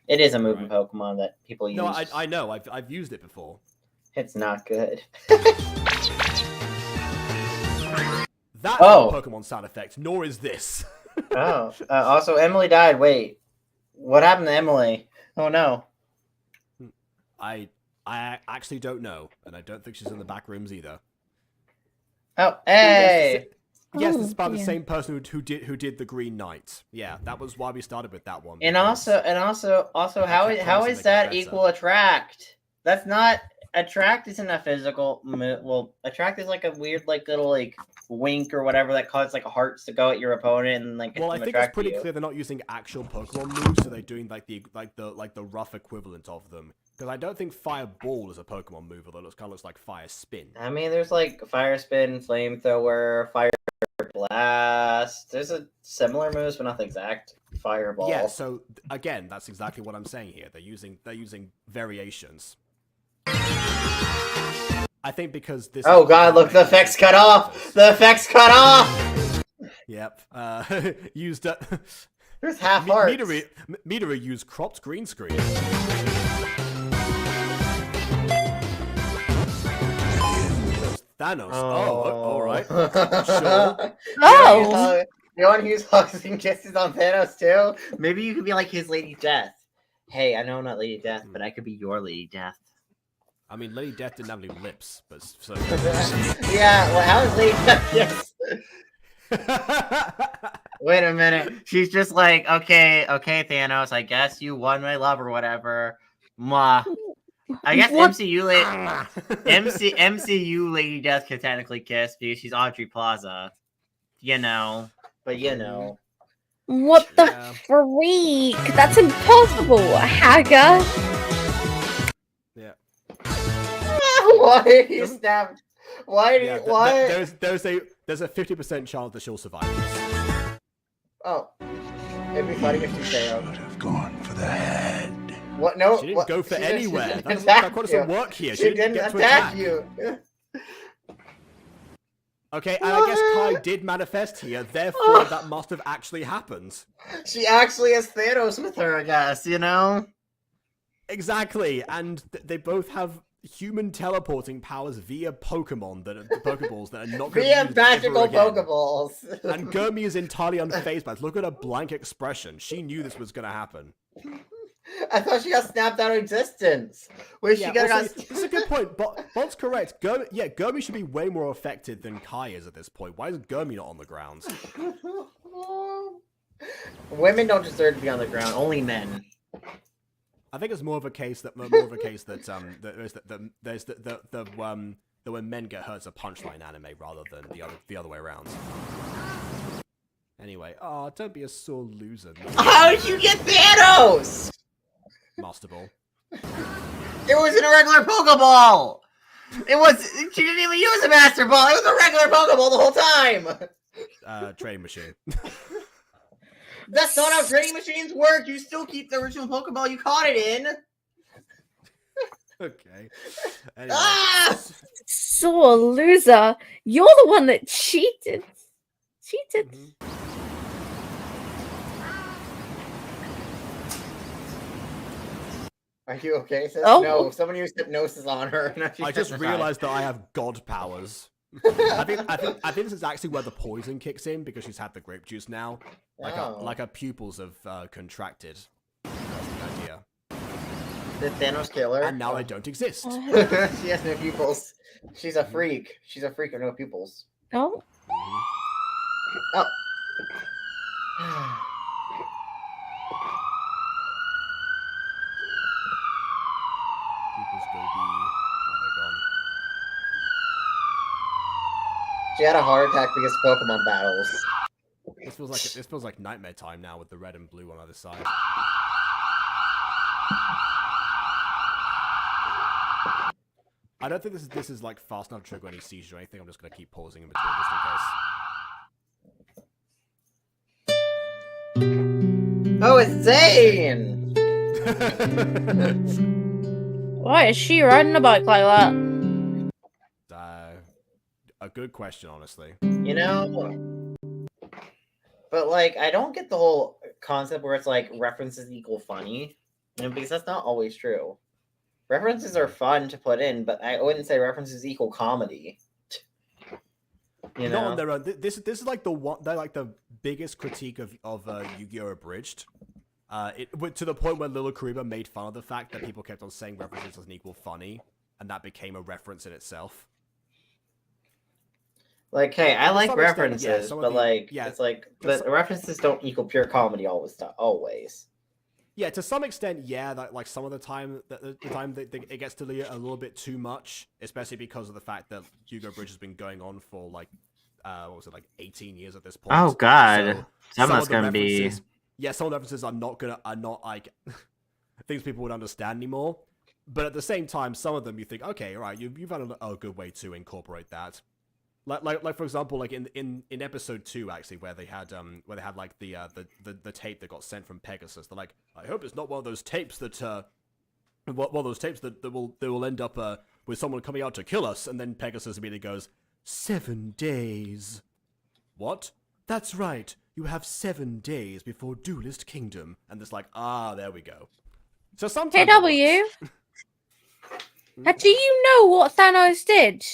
it is a move in Pokemon that people use. No, I know. I've used it before. It's not good. That's not a Pokemon sound effect, nor is this. Also, Emily died. Wait, what happened to Emily? Oh no. I actually don't know, and I don't think she's in the back rooms either. Oh, hey! Yes, it's by the same person who did the Green Knight. Yeah, that was why we started with that one. And also, how is that equal attract? That's not attract. Isn't a physical. Well, attract is like a weird like little like wink or whatever that causes like hearts to go at your opponent and like. Well, I think it's pretty clear they're not using actual Pokemon moves, so they're doing like the rough equivalent of them. Because I don't think Fireball is a Pokemon move, although it kind of looks like Fire Spin. I mean, there's like Fire Spin, Flamethrower, Fire Blast. There's a similar moves, but not the exact Fireball. Yeah. So again, that's exactly what I'm saying here. They're using variations. I think because this. Oh god! Look, the effects cut off. The effects cut off. Yep. Used. There's half hearts. Midori used cropped green screen. Thanos. All right. Sure. Oh. You want to use hugs and kisses on Thanos too? Maybe you could be like his Lady Death. Hey, I know I'm not Lady Death, but I could be your Lady Death. I mean, Lady Death didn't have any lips, but so. Yeah. Well, how is Lady Death? Yes. Wait a minute. She's just like, okay, Thanos. I guess you won my love or whatever. Mwah. I guess MCU Lady Death could technically kiss because she's Audrey Plaza, you know. But you know, what the freak? That's impossible, Haga. Yeah. Why did you stab? Why did you? Why? There's a 50% chance that she'll survive this. Oh, it'd be funny if you say should have gone for the head. What? No. She didn't what? go for She didn't- anywhere. She didn't That attack doesn't you. work here. She didn't get to attack you. Okay, and I guess Kai did manifest here, therefore that must have actually happened. She actually has Thanos with her, I guess, you know? Exactly, and they both have human teleporting powers via Pokeballs that are not going to Via be used magical ever again. Pokeballs. And Gurmi is entirely unfazed by it. Look at her blank expression. She knew this was going to happen. I thought she got snapped out of existence. Where she got also, this is a good point. But Bot's correct. Gurmi should be way more affected than Kai is at this point. Why is Gurmi not on the ground? Women don't deserve to be on the ground. Only men. I think it's more of a case that that when men get hurt, it's a punchline anime rather than the other way around. Anyway, don't be a sore loser. How did you get Thanos? Master Ball. It was in a regular Pokeball. She didn't even use a Master Ball. It was a regular Pokeball the whole time. Trading machine. That's not how trading machines work. You still keep the original Pokeball you caught it in. Okay. Anyway. Sore loser. You're the one that cheated. Mm-hmm. Are you okay, sis? Oh. No, someone used hypnosis on her. I just realized that I have god powers. I think this is actually where the poison kicks in because she's had the grape juice now. Like her pupils have contracted. That's the idea. Did Thanos kill her? And now they don't exist. She has no pupils. She's a freak. She's a freak with no pupils. Oh. Oh. Pupils go be. Oh, they're gone. She had a heart attack because of Pokemon battles. This feels like nightmare time now with the red and blue on either side. I don't think this is like fast enough to trigger any seizures or anything. I'm just gonna keep pausing in between just in case. Oh, it's Zane! Why is she riding a bike like that? A good question, honestly. You know? But, like, I don't get the whole concept where it's like references equal funny. You know, because that's not always true. References are fun to put in, but I wouldn't say references equal comedy. You know? Not on their own. This is like they're like the biggest critique of Yu-Gi-Oh! Abridged. To the point where Lil Kariba made fun of the fact that people kept on saying references doesn't equal funny, and that became a reference in itself. Like, hey, I like references, extent, but it's like, but references don't equal pure comedy always. Yeah, to some extent, yeah. Like some of the time, it gets to be a little bit too much, especially because of the fact that Yu-Gi-Oh! Bridge has been going on for like, what was it, like 18 years at this point. Oh God, so that must gonna be. Yeah, some of the references are not like things people would understand anymore. But at the same time, some of them you think, okay, all right, you've had a good way to incorporate that. Like for example, like in episode 2 actually, where they had like the tape that got sent from Pegasus. They're like, I hope it's not one of those tapes that will end up with someone coming out to kill us. And then Pegasus immediately goes, 7 days. What? That's right. You have 7 days before Duelist Kingdom. And it's like, there we go. So sometimes. KW. Do you know what Thanos did?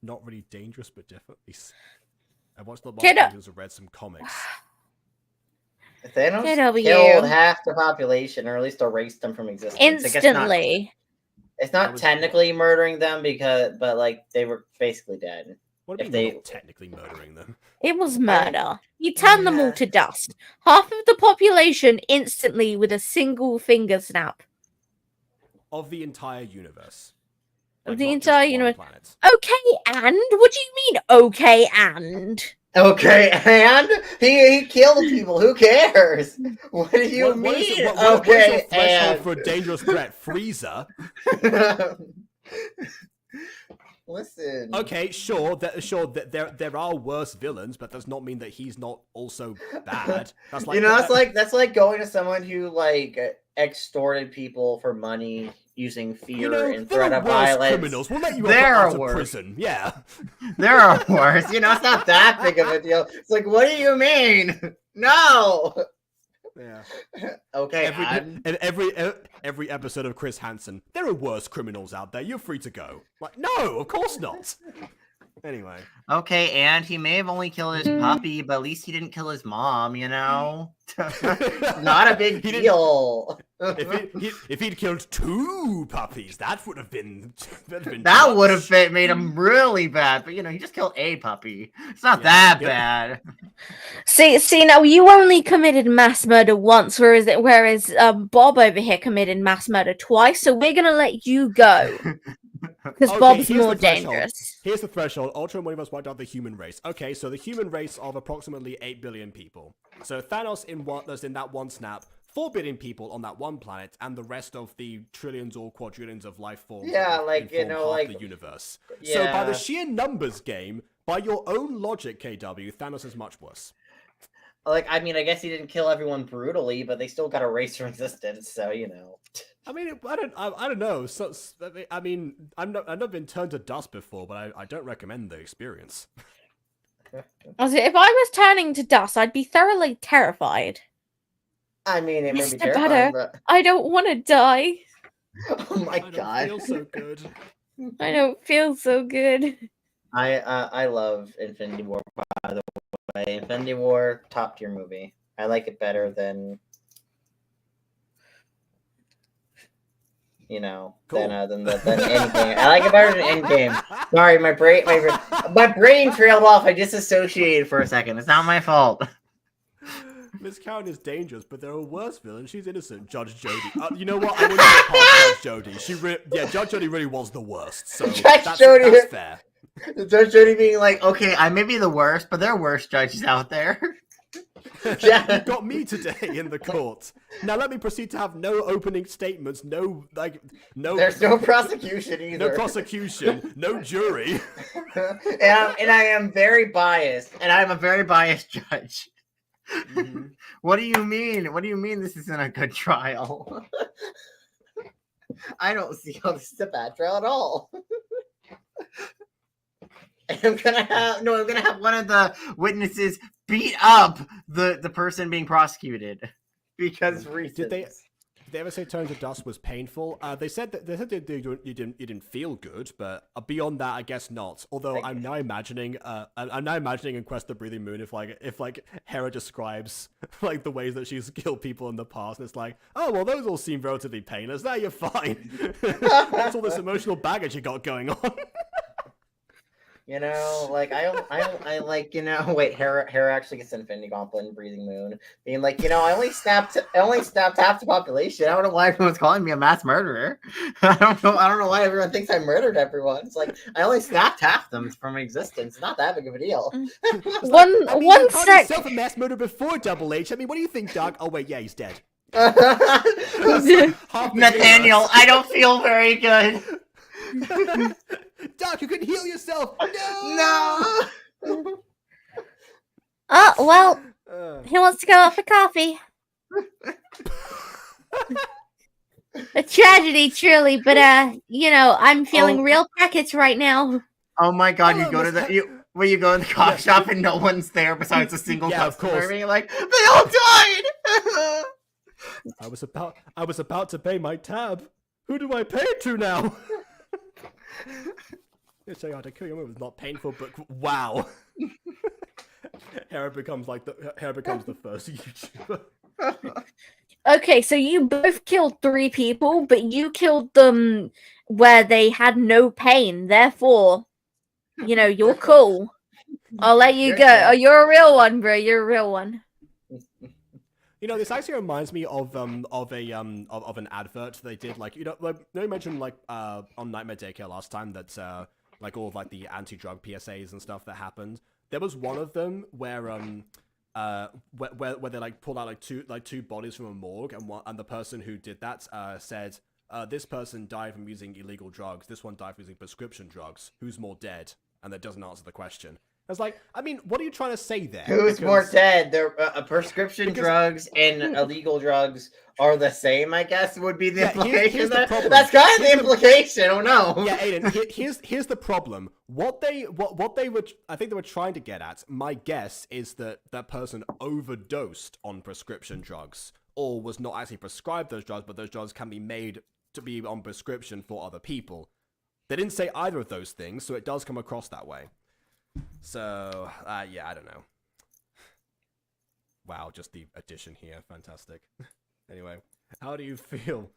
Not really dangerous, but definitely. I watched the videos and read some comics. Thanos KW. killed half the population, or at least erased them from existence. Instantly. It's not technically murdering them but like they were basically dead. What do you mean not technically murdering them? It was murder. He turned them all to dust. Half of the population instantly with a single finger snap. Of the entire universe. Of the entire universe. Planet. Okay, and? What do you mean, okay, and? Okay, and? He killed people. Who cares? What do you mean? What is your threshold for a dangerous threat? Frieza? Listen. Okay, sure that there are worse villains, but does not mean that he's not also bad. That's like that's like going to someone who like extorted people for money using fear and threat of violence. Criminals. We'll let you out of prison. Yeah. There are worse. It's not that big of a deal. It's like, what do you mean? No. Yeah. Okay. Every episode of Chris Hansen, there are worse criminals out there. You're free to go. Like, no, of course not. Anyway. Okay, and he may have only killed his puppy, but at least he didn't kill his mom, Not a big deal. If he'd killed 2 puppies, that would have been that would have made him really bad. But he just killed a puppy. It's not that bad. See now you only committed mass murder once, whereas Bob over here committed mass murder twice. So we're gonna let you go. Because Bob's more dangerous. Here's the threshold. Ultra and Universe wiped out the human race. Okay, so the human race of approximately 8 billion people. So Thanos in that one snap, 4 billion people on that one planet, and the rest of the trillions or quadrillions of life forms. Yeah, the universe. Yeah. So by the sheer numbers game, by your own logic, KW, Thanos is much worse. I guess he didn't kill everyone brutally, but they still got a race from existence. So I mean, I don't know. So, I mean, I've not been turned to dust before, but I don't recommend the experience. If I was turning to dust, I'd be thoroughly terrified. I mean, it may be Mr. terrifying, Butter, but I don't want to die. oh my god, I don't feel so good. I don't feel so good. I love Infinity War, by the way. Infinity War, top tier movie. I like it better than Cool. than Endgame. I like it better than Endgame. Sorry, my brain trailed off. I disassociated for a second. It's not my fault. Miss Karen is dangerous, but there are worse villains. She's innocent. Judge Jody. You know what? I wouldn't past Judge Jody. Judge Jody really was the worst. So that's fair. Judge Jody being like, okay, I may be the worst, but there are worse judges out there. Yeah. You got me today in the court. Now let me proceed to have no opening statements, no. There's no prosecution either. No prosecution, no jury. and I am very biased, and I'm a very biased judge. Mm-hmm. What do you mean? What do you mean this isn't a good trial? I don't see how this is a bad trial at all. I'm gonna have one of the witnesses beat up the person being prosecuted because reasons. Did they ever say turning to dust was painful? They said you didn't feel good, but beyond that, I guess not. Although I'm now imagining in Quest of the Breathing Moon if Hera describes like the ways that she's killed people in the past, and it's like, oh well, those all seem relatively painless. Now you're fine. That's all this emotional baggage you got going on. Wait, Hera actually gets Infinity Gauntlet and Breathing Moon, being like, I only snapped half the population. I don't know why everyone's calling me a mass murderer. I don't know why everyone thinks I murdered everyone. It's like I only snapped half them from existence. It's not that big of a deal. One sec. Yourself a mass murder before Double H. I mean, what do you think, Doug? Oh wait, yeah, he's dead. Nathaniel, I don't feel very good. Doc, you can heal yourself. No. Oh well, he wants to go out for coffee. A tragedy, truly, but I'm feeling real packets right now. Oh my god, you go to the coffee shop and no one's there besides a single customer, being like, they all died. I was about to pay my tab. Who do I pay it to now? It's so hard to kill your move. It's not painful, but wow. Hera becomes the first YouTuber. Okay, so you both killed 3 people, but you killed them where they had no pain. Therefore, you're cool. I'll let you go. Oh, you're a real one, bro. You're a real one. This actually reminds me of an advert they did. You mentioned on Nightmare Daycare last time that all of the anti-drug PSAs and stuff that happened. There was one of them where they pulled out two bodies from a morgue, and the person who did that said, this person died from using illegal drugs. This one died from using prescription drugs. Who's more dead? And that doesn't answer the question. It's like, I mean, what are you trying to say there? Who's more dead? Prescription drugs and illegal drugs are the same, I guess, would be the implication. Here's the problem. That's kind of the implication. Oh no. Yeah, Aiden. Here's the problem. What they were, I think they were trying to get at. My guess is that that person overdosed on prescription drugs, or was not actually prescribed those drugs, but those drugs can be made to be on prescription for other people. They didn't say either of those things, so it does come across that way. So, yeah, I don't know. Wow, just the addition here. Fantastic. Anyway, how do you feel?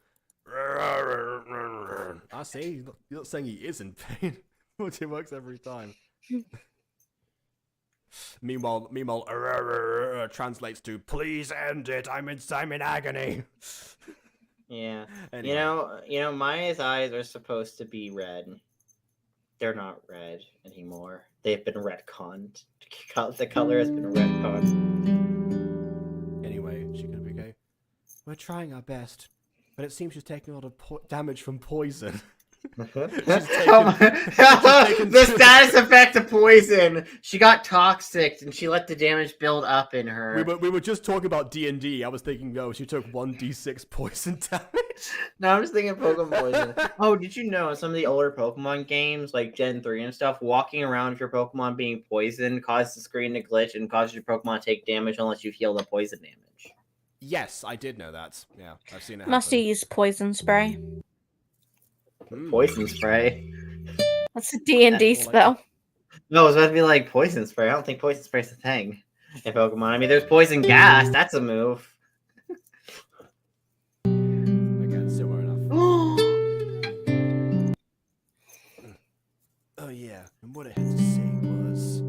I see. You're not saying he is in pain. Which it works every time. Meanwhile, translates to, please end it. I'm in agony. Yeah. Anyway. You know, Maya's eyes are supposed to be red. They're not red anymore. They've been retconned. The color has been retconned. Anyway, she gonna be okay? We're trying our best, but it seems she's taking a lot of damage from poison. The status effect of poison. She got toxic and she let the damage build up in her. We were just talking about D&D. I was thinking, no, she took 1d6 poison damage. No, I'm just thinking Pokemon poison. Oh, did you know in some of the older Pokemon games, like Gen 3 and stuff, walking around with your Pokemon being poisoned causes the screen to glitch and causes your Pokemon to take damage unless you heal the poison damage? Yes, I did know that. Yeah, I've seen it Must happen. use poison spray. Poison spray? That's a D&D spell. No, it's supposed to be like poison spray. I don't think poison spray is a thing in Pokemon. I mean, there's poison gas. That's a move. Again, similar enough. Oh yeah, and what I had to say was,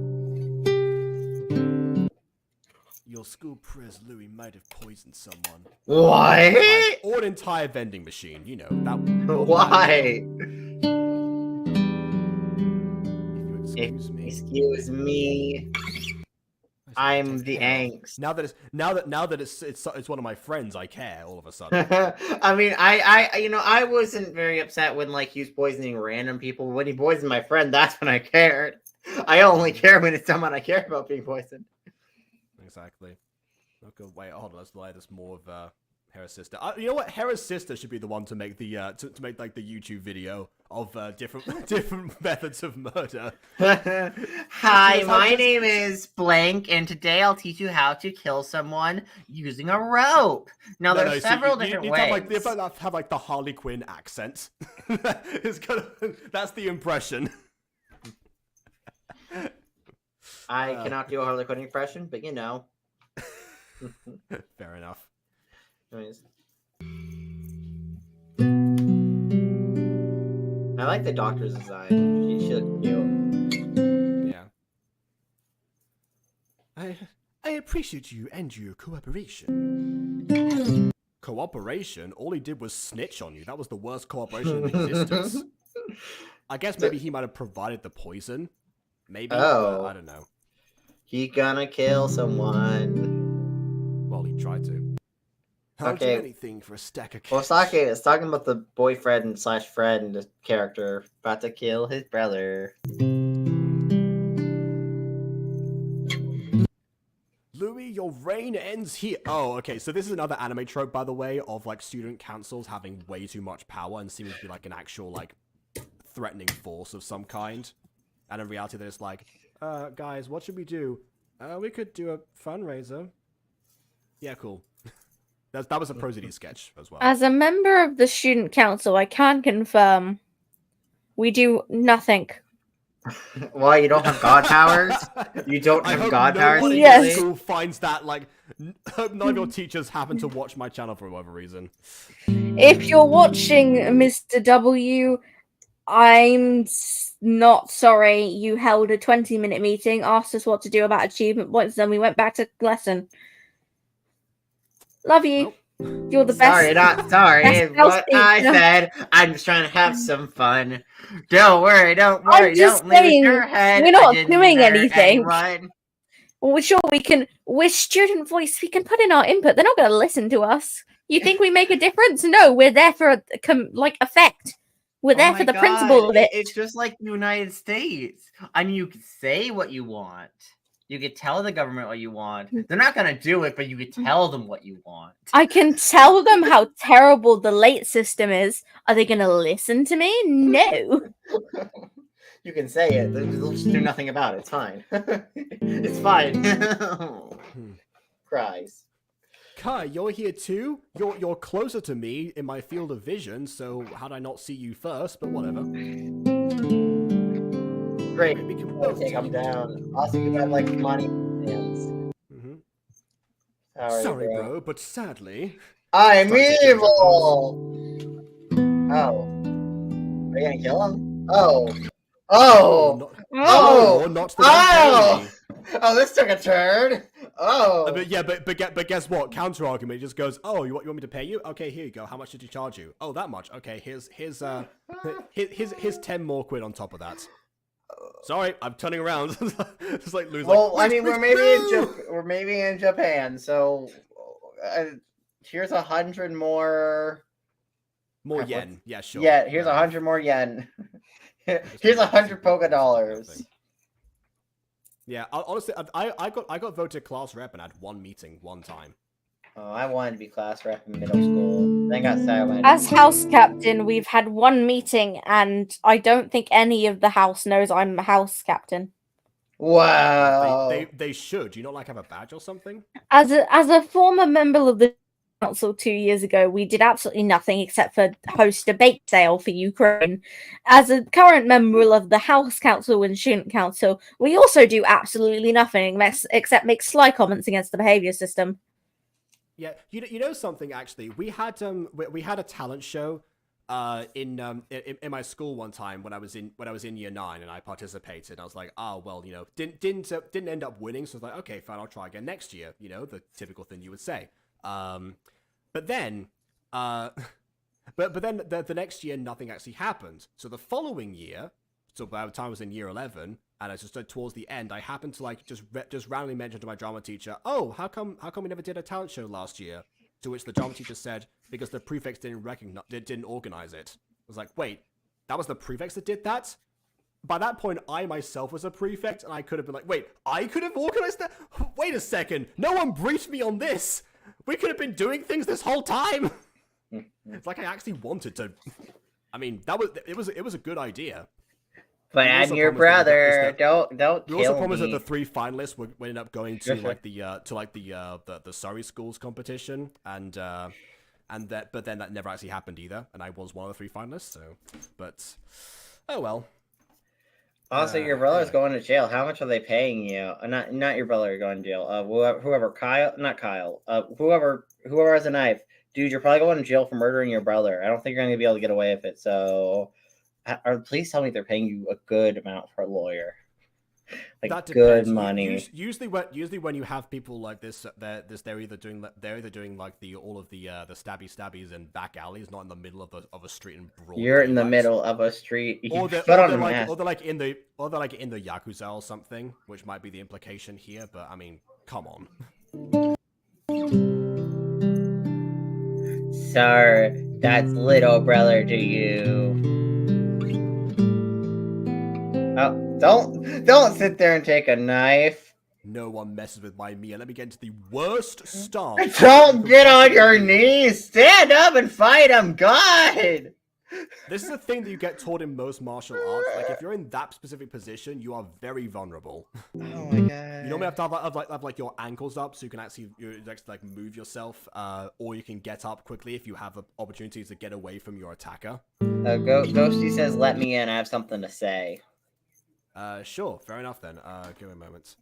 your school prez Louis might have poisoned someone. What? Or an entire vending machine, you know, that. Why? If you excuse me. Excuse me. I'm the angst. Now that it's one of my friends, I care all of a sudden. I mean, I wasn't very upset when like he was poisoning random people. When he poisoned my friend, that's when I cared. I only care when it's someone I care about being poisoned. Exactly. Okay, wait, hold on. Let's lie. There's more of Hera's sister. You know what? Hera's sister should be the one to make the to make like the YouTube video of different methods of murder. Hi, my name is Blank, and today I'll teach you how to kill someone using a rope. Now, there's several different ways. You have like the Harley Quinn accent. That's the impression. I cannot do a Harley Quinn impression, but you know. Fair enough. Anyways. I like the doctor's design. She looks cute. Yeah. I appreciate you and your cooperation. Cooperation? All he did was snitch on you. That was the worst cooperation in existence. I guess maybe he might have provided the poison. Maybe. Oh. I don't know. He gonna kill someone. Well, he tried to. I'll do anything for a stack of cash. Well, Sake is talking about the boyfriend / friend character about to kill his brother. Louis, your reign ends here. Oh, okay. So this is another anime trope, by the way, of like student councils having way too much power and seeming to be like an actual like threatening force of some kind. And in reality, they're just like, guys, what should we do? We could do a fundraiser. Yeah, cool. That was a Prosody sketch as well. As a member of the student council, I can confirm we do nothing. Why, you don't have god powers? You don't have god powers? Yes. School finds that, like, hope none of your teachers happen to watch my channel for whatever reason. If you're watching, Mr. W, I'm not sorry you held a 20-minute meeting, asked us what to do about achievement points, then we went back to lesson. Love you. Oh. You're the best. Sorry, not sorry. What I said, I'm just trying to have some fun. Don't worry, don't lose your head. We're not doing anything. Anyone. Well, we're sure we can. We're student voice. We can put in our input. They're not going to listen to us. You think we make a difference? No, we're there for effect. We're there for the principle of it. It's just like the United States. I mean, you can say what you want. You could tell the government what you want. They're not gonna do it, but you could tell them what you want. I can tell them how terrible the late system is. Are they gonna listen to me? No. You can say it. They'll just do nothing about it. It's fine. It's fine. Cries. Kai, you're here too? You're closer to me in my field of vision, so how'd I not see you first? But whatever. Great. We can both take them down. Also, you have like money hands. Sorry, bro, but sadly, I'm evil. Oh, are you gonna kill him? Oh. Oh, this took a turn. Oh. But guess what? Counter argument just goes, oh, you want me to pay you? Okay, here you go. How much did you charge you? Oh, that much. Okay, here's 10 more quid on top of that. Sorry, I'm turning around. It's like lose. Well, like, I mean, we're maybe in Japan, so here's 100 more. More yen. Yeah, sure. Yeah, here's 100 more yen. Here's 100 polka dollars. Yeah, honestly, I got voted class rep and had one meeting one time. Oh, I wanted to be class rep in middle school. Then got silent. As house captain, we've had one meeting, and I don't think any of the house knows I'm a house captain. Wow. They should. Do you not have a badge or something? As a former member of the council 2 years ago, we did absolutely nothing except for host a bake sale for Ukraine. As a current member of the House Council and Student Council, we also do absolutely nothing except make sly comments against the behavior system. Yeah, you know something actually. We had a talent show in my school one time when I was in year 9 and I participated. I was like, oh well, didn't end up winning, so I was like, okay, fine, I'll try again next year. The typical thing you would say. But then the next year nothing actually happened. So the following year, so by the time I was in year 11, and I just towards the end, I happened to just randomly mention to my drama teacher, oh, how come we never did a talent show last year? To which the drama teacher said, because the prefects didn't organize it. I was like, wait, that was the prefects that did that? By that point, I myself was a prefect, and I could have been like, wait, I could have organized that? Wait a second, no one briefed me on this. We could have been doing things this whole time. It's like I actually wanted to. I mean, it was a good idea. But I'm your brother. Don't kill me. We also promised that the 3 finalists would end up going to the Surrey schools competition, but then that never actually happened either, and I was one of the 3 finalists. So, but oh well. Also, your brother's going to jail. How much are they paying you? Not your brother going to jail. Whoever has a knife, dude. You're probably going to jail for murdering your brother. I don't think you're going to be able to get away with it. So. Or please tell me they're paying you a good amount for a lawyer, like good money. Usually when you have people like this, they're either doing like all of the stabbies in back alleys, not in the middle of a street in broad. You're in the middle of a street. Or they're like in the Yakuza or something, which might be the implication here. But I mean, come on. Sir, that's little brother to you. Oh, don't sit there and take a knife. No one messes with my Mia. Let me get into the worst stance. Don't get on your knees. Stand up and fight him. God. This is a thing that you get taught in most martial arts. Like, if you're in that specific position, you are very vulnerable. Oh my god. You normally have to have your ankles up so you can actually move yourself, or you can get up quickly if you have the opportunity to get away from your attacker. Ghosty says, "Let me in. I have something to say." Sure. Fair enough then. Give me a moment.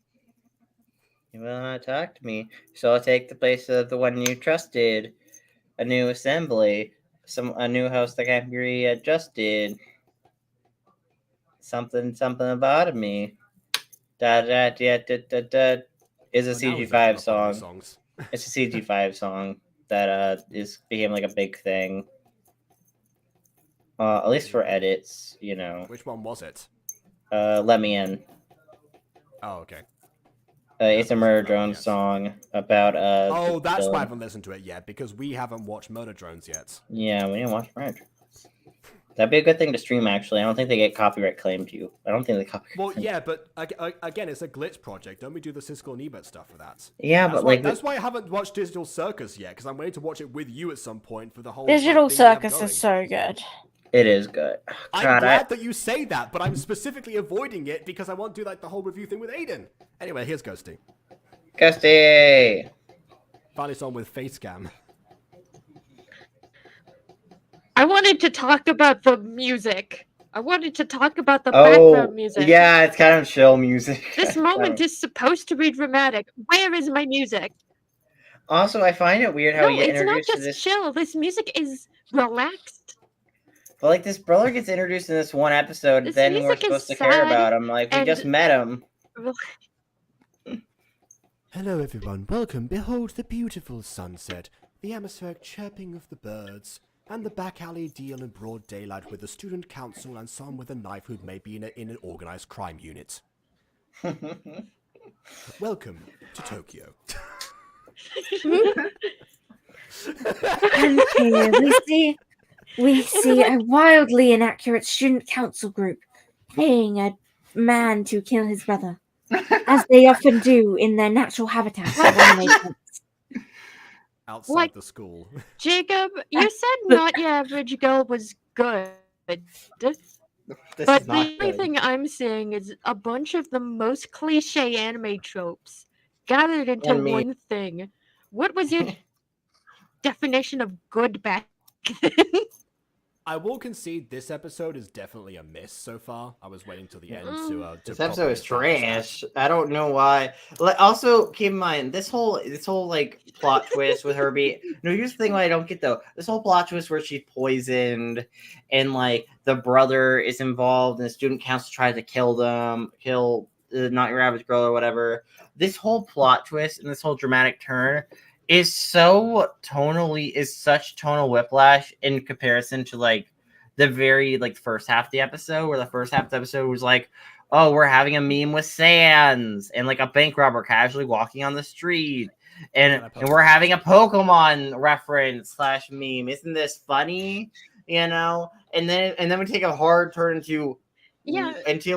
You will not talk to me, so I'll take the place of the one you trusted. A new assembly. A new house that can't be readjusted. Something about me. Da da da da da da. Is a CG5 song. It's a CG5 song that became like a big thing. At least for edits, Which one was it? Let me in. Oh, okay. It's a Murder Drone yes. song about Oh, that's why I villain. haven't listened to it yet, because we haven't watched Murder Drones yet. Yeah, we didn't watch Murder Drones. That'd be a good thing to stream, actually. I don't think they get copyright claimed you. I don't think they copyright Well, claimed yeah, but again, it's a glitch project. Don't we do the Siskel and Ebert stuff for that? Yeah, That's but why, like that's why I haven't watched Digital Circus yet, because I'm waiting to watch it with you at some point for the whole Digital thing we have Circus going. is so good. it is good. I'm glad that you say that, but I'm specifically avoiding it because I want to do like the whole review thing with Aiden. Anyway, here's Ghosty. Ghosty! Finally someone with face cam. I wanted to talk about the music. I wanted to talk about the background music. Yeah, it's kind of chill music. This moment is supposed to be dramatic. Where is my music? Also, I find it weird how No, you get it's not introduced to just this. chill. This music is relaxed. But like this brother gets introduced in this one episode, This then we're music is supposed to care sad about him. Like we and- just met him. Hello everyone, welcome. Behold the beautiful sunset, the atmospheric chirping of the birds, and the back alley deal in broad daylight with the student council and someone with a knife who may be in an organized crime unit. Welcome to Tokyo. And here we see a wildly inaccurate student council group paying a man to kill his brother, as they often do in their natural habitat of animation. Outside Like- the school. Jacob, you said Not Your Average Girl was good. This But is the not only good. thing I'm seeing is a bunch of the most cliche anime tropes gathered into And me. one thing. What was your definition of good back then? I will concede this episode is definitely a miss so far. I was waiting till the end to This properly episode is establish that. trash. I don't know why. Also, keep in mind this whole like plot twist with her being. No, here's the thing: what I don't get though. This whole plot twist where she's poisoned, and like the brother is involved, and the student council tries to kill Not Your Average Girl or whatever. This whole plot twist and this whole dramatic turn is such tonal whiplash in comparison to like the very like first half of the episode, where the first half of the episode was like, oh, we're having a meme with Sans and like a bank robber casually walking on the street, and we're having a Pokemon reference / meme. Isn't this funny? You know, and then we take a hard turn into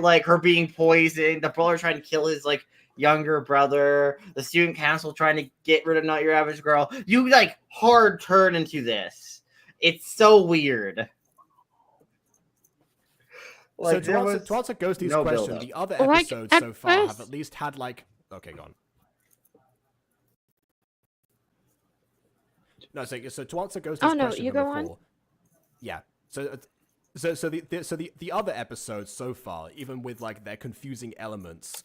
like her being poisoned, the brother trying to kill his like younger brother, the student council trying to get rid of Not Your Average Girl. You like hard turn into this. It's so weird. Like, So to answer Ghosty's no question, build-up. the other Like, episodes at so far have first- at least had like... Okay, go on. No, so to answer Ghosty's Oh, no, question you from go on. before, yeah. So the other episodes so far, even with like their confusing elements,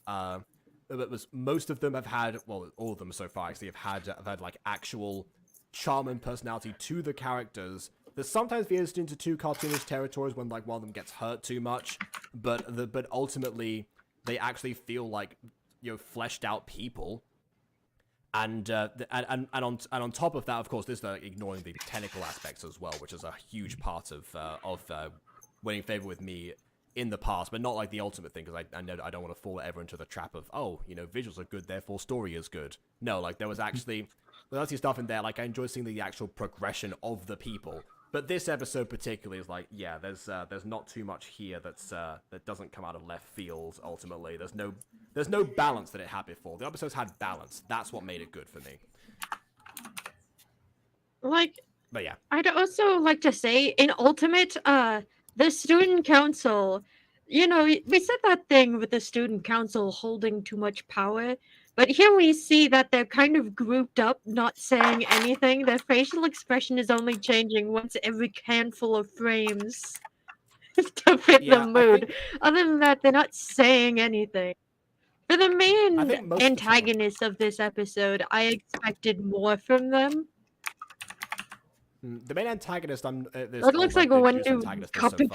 most of them have had, well, all of them so far actually have had like actual charm and personality to the characters. There's sometimes veers into too cartoonish territories when like one of them gets hurt too much, but ultimately they actually feel like, you know, fleshed out people. And on top of that, of course, there's ignoring the technical aspects as well, which is a huge part of winning favor with me in the past, but not like the ultimate thing, because I know I don't want to fall ever into the trap of, oh, you know, visuals are good, therefore story is good. No, like there was actually stuff in there, like I enjoy seeing the actual progression of the people. But this episode particularly is like, yeah, there's not too much here that doesn't come out of left field. Ultimately, there's no balance that it had before. The episodes had balance. That's what made it good for me. Like, But yeah, I'd also like to say in Ultimate, the student council, you know, we said that thing with the student council holding too much power, but here we see that they're kind of grouped up, not saying anything. Their facial expression is only changing once every handful of frames to fit Yeah, the I mood. Other than that, they're not saying anything. For the I think main most of the time- antagonists of this episode, I expected more from them. the main antagonist. It looks like one dude copy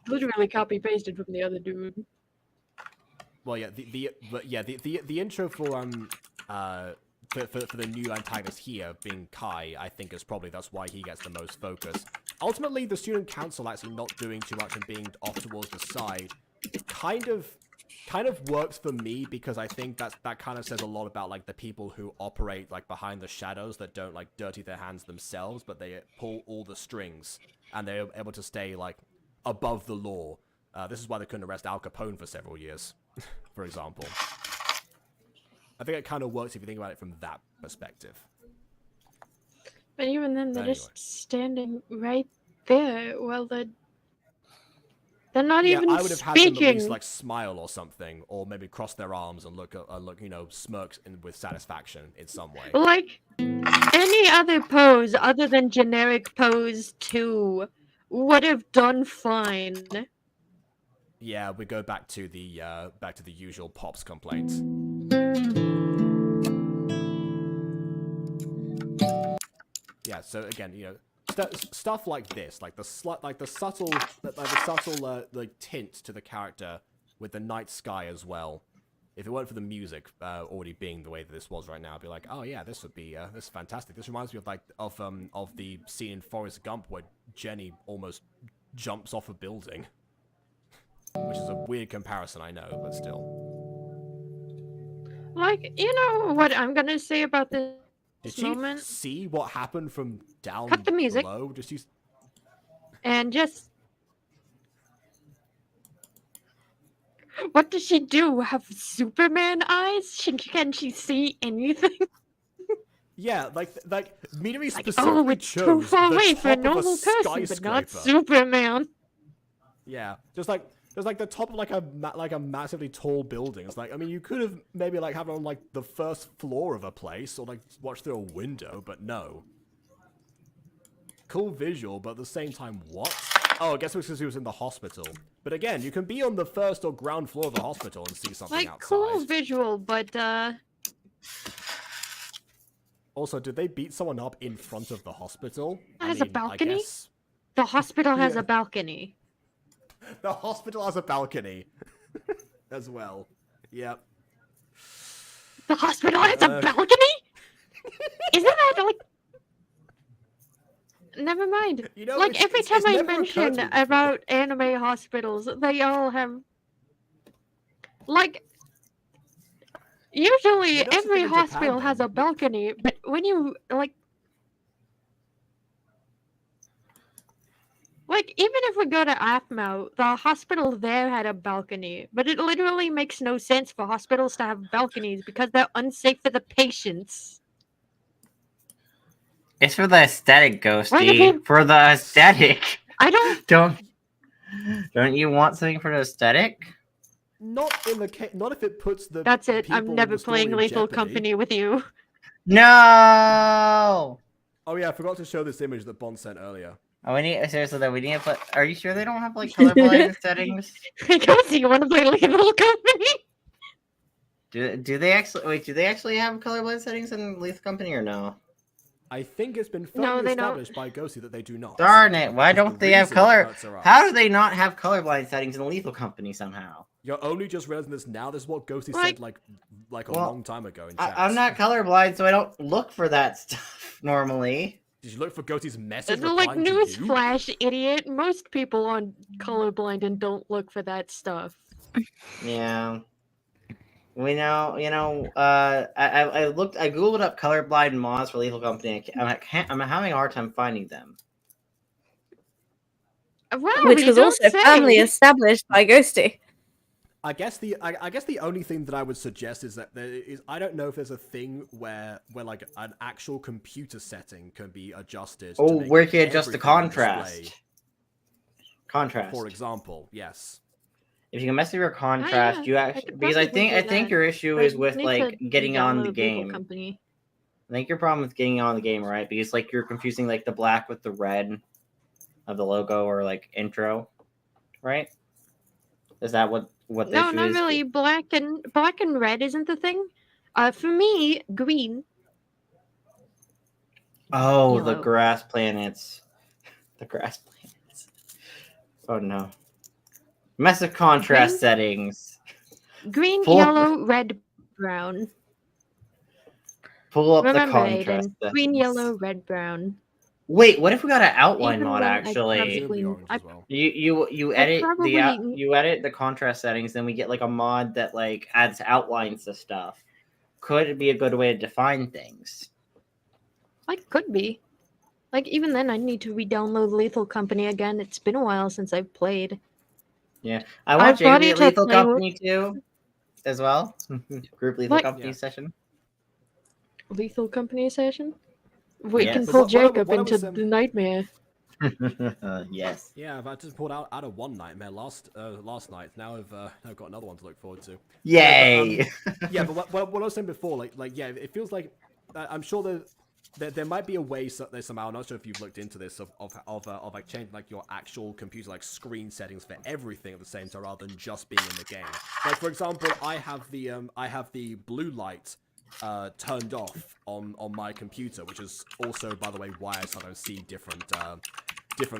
literally copy pasted from the other dude. Well, yeah, the intro for the new antagonist here being Kai, I think that's why he gets the most focus. Ultimately, the student council actually not doing too much and being off towards the side kind of kind of works for me because I think that kind of says a lot about like the people who operate like behind the shadows that don't like dirty their hands themselves, but they pull all the strings and they're able to stay like above the law. This is why they couldn't arrest Al Capone for several years, for example. I think it kind of works if you think about it from that perspective. But even then, they're just standing right there while they're not even I would have had them speaking. at least like smile or something, or maybe cross their arms and look, smirk with satisfaction in some way. Like any other pose other than generic pose 2 would have done fine. Yeah, we go back to the usual Pops complaints. Yeah, so again, stuff like this, like the subtle tint to the character with the night sky as well. If it weren't for the music already being the way that this was right now, I'd be like, oh yeah, this is fantastic. This reminds me of the scene in Forrest Gump where Jenny almost jumps off a building, which is a weird comparison, I know, but still. Like, you know what I'm gonna say about this Did you moment? see what happened from down Cut the music. below? Just use... And just... What does she do? Have Superman eyes? Can she see anything? Yeah, like Minami Like, specifically it's too chose far the away top for a of normal person, but not skyscraper. Superman. Yeah, just like the top of like a massively tall building. It's like, I mean, you could have maybe like have it on like the first floor of a place or like watch through a window, but no. Cool visual, but at the same time, what? Oh, I guess it was because he was in the hospital. But again, you can be on the first or ground floor of the hospital and see something Like, outside. cool visual, but Also, did they beat someone up in front of the hospital? Has a balcony? I guess... the hospital has Yeah. a balcony. The hospital has a balcony as well. Yep. The hospital has a balcony? Isn't that like... Never mind. You know, Like, every time I never occurred to mention me before. about anime hospitals, they all have... Like, usually You know, every something in hospital Japan, has then. a balcony, but when you, like, even if we go to Athmo, the hospital there had a balcony, but it literally makes no sense for hospitals to have balconies because they're unsafe for the patients. It's for the aesthetic, What Ghosty. again? For the aesthetic. I don't... Don't you want something for the aesthetic? Not if it puts the. That's it. people I'm in never the story playing in Lethal jeopardy. Company with you. No. Oh yeah, I forgot to show this image that Bond sent earlier. Oh, we need seriously though. We need to put. Are you sure they don't have like colorblind settings? Because you want to play Lethal Company? Do they actually wait? Do they actually have colorblind settings in Lethal Company or no? I think it's been No, firmly they don't. established by Ghosty that they do not. Darn it! Why Which is don't the they have reason it color? hurts our How eyes. do they not have colorblind settings in Lethal Company somehow? You're only just realizing this now. This is what Ghosty Like- said like a Well, long time ago in chat. I'm not colorblind, so I don't look for that stuff normally. Did you look for Ghosty's message? Like, replying to you? newsflash, idiot. Most people are colorblind and don't look for that stuff. Yeah. We know, I googled up colorblind mods for Lethal Company. I'm having a hard time finding them. Well, Which you was don't also say. firmly established by Ghosty. I guess the only thing that I would suggest is that there is, I don't know if there's a thing where like an actual computer setting can be adjusted. Oh, to make where you can adjust the everything on contrast. display. Contrast. For example, yes. If you can mess with your contrast, yeah, you I actually could because probably I do think that. your issue But is with need like to getting on the download Lethal game. Company. I think your problem with getting on the game, right? Because like you're confusing like the black with the red of the logo or like intro, right? Is that what the No, issue not is? really. Black and red isn't the thing. For me, green. Oh, the Yellow. grass planets. The grass planets. Oh no. Massive contrast Green? settings. Green, Full- yellow, red, brown. Pull up Remember, the contrast Aiden. Green, settings. yellow, red, brown. Wait, what if we got an outline Even mod? when I Actually, Presumably probably, orange I, as well. you I edit probably, you edit the contrast settings, then we get like a mod that like adds outlines to stuff. Could it be a good way to define things? like, could be. Like, even then, I need to re-download Lethal Company again. It's been a while since I've played. Yeah, I want Jay to be body at to Lethal play with- Company too, as well. Group Lethal Like- Company Yeah. session. Lethal Company session? We can Yes. pull But what I- Jacob what I into was, the nightmare. Yes. Yeah, I just pulled out of one nightmare last night. Now I've got another one to look forward to. Yay! Yeah, but what I was saying before, like yeah, it feels like I'm sure that there might be a way somehow. I'm not sure if you've looked into this of like changing like your actual computer like screen settings for everything at the same time rather than just being in the game. Like for example, I have the blue light turned off on my computer, which is also, by the way, why I sometimes see different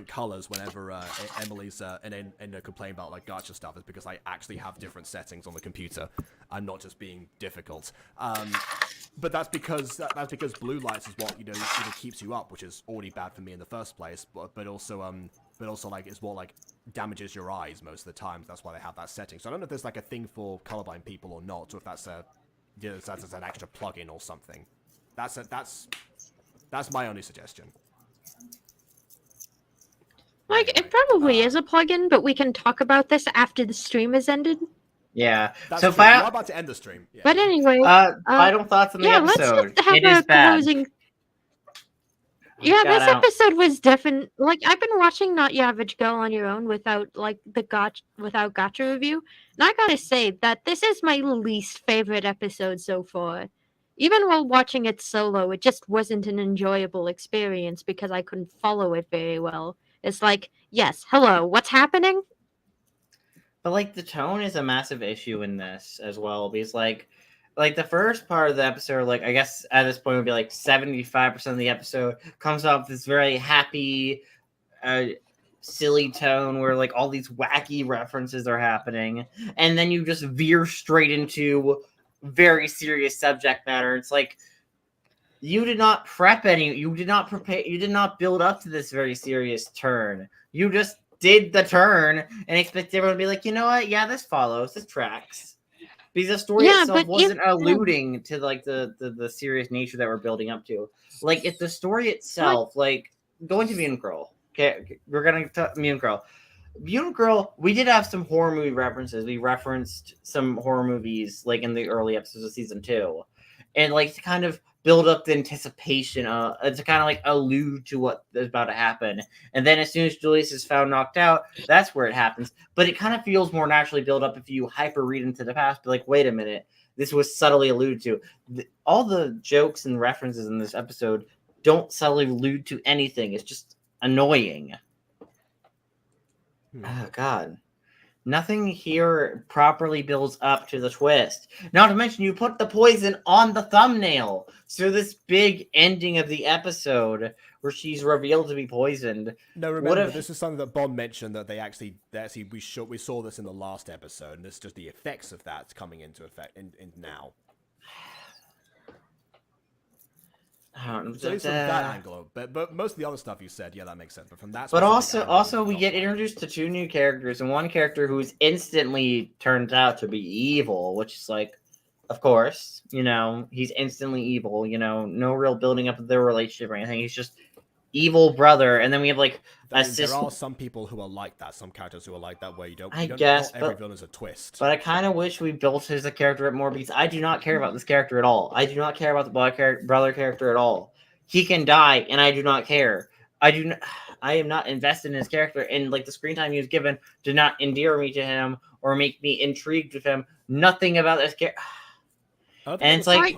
colors whenever Emily's and complain about like gacha stuff, is because I actually have different settings on the computer. I'm not just being difficult. But that's because blue lights is what keeps you up, which is already bad for me in the first place. But also like is what like damages your eyes most of the time. That's why they have that setting. So I don't know if there's like a thing for colorblind people or not, or if that's that's an extra plugin or something. That's my only suggestion. Like, Anyway, it probably is a plugin, but we can talk about this after the stream has ended. Yeah. That's So true. We are about to end the stream. Yeah. But anyway, final thoughts on the yeah, episode. let's just have It is a bad. closing. Yeah, Got this out. episode was definitely like, I've been watching Not Your Average Girl on Your Own without like without Gacha review, and I gotta say that this is my least favorite episode so far. Even while watching it solo, it just wasn't an enjoyable experience because I couldn't follow it very well. It's like, yes, hello, what's happening? But like the tone is a massive issue in this as well, because like the first part of the episode, like I guess at this point would be like 75% of the episode comes off this very happy, silly tone where like all these wacky references are happening, and then you just veer straight into very serious subject matter. It's like you did not prepare, you did not build up to this very serious turn. You just did the turn and expect everyone to be like, you know what? Yeah, this follows, this tracks. Because the story Yeah, itself but wasn't alluding to like the serious nature that we're building up to. Like if the story itself, like going to Mutant Girl. Okay, we're gonna talk Mutant Girl. Mutant Girl, we did have some horror movie references. We referenced some horror movies like in the early episodes of season 2. And like to kind of build up the anticipation, to kind of like allude to what is about to happen. And then as soon as Julius is found knocked out, that's where it happens. But it kind of feels more naturally built up if you hyper read into the past. But like, wait a minute, this was subtly alluded to. All the jokes and references in this episode don't subtly allude to anything. It's just annoying. Oh God. Nothing here properly builds up to the twist. Not to mention, you put the poison on the thumbnail. So this big ending of the episode where she's revealed to be poisoned. No, remember, this is something that Bond mentioned that we saw this in the last episode, and this is just the effects of that coming into effect in now. So at least from that angle, but most of the other stuff you said, yeah, that makes sense. But from that, but also we get introduced to 2 new characters, and one character who's instantly turned out to be evil, which is like, of course, he's instantly evil. No real building up of their relationship or anything. He's just evil brother. And then we have like there are some people who are like that. Some characters who are like that, where not every villain is a twist. But I kind of wish we built his character up more, because I do not care about this character at all. I do not care about the brother character at all. He can die, and I do not care. I am not invested in his character, and like the screen time he was given did not endear me to him or make me intrigued with him. Nothing about this character. And it's like,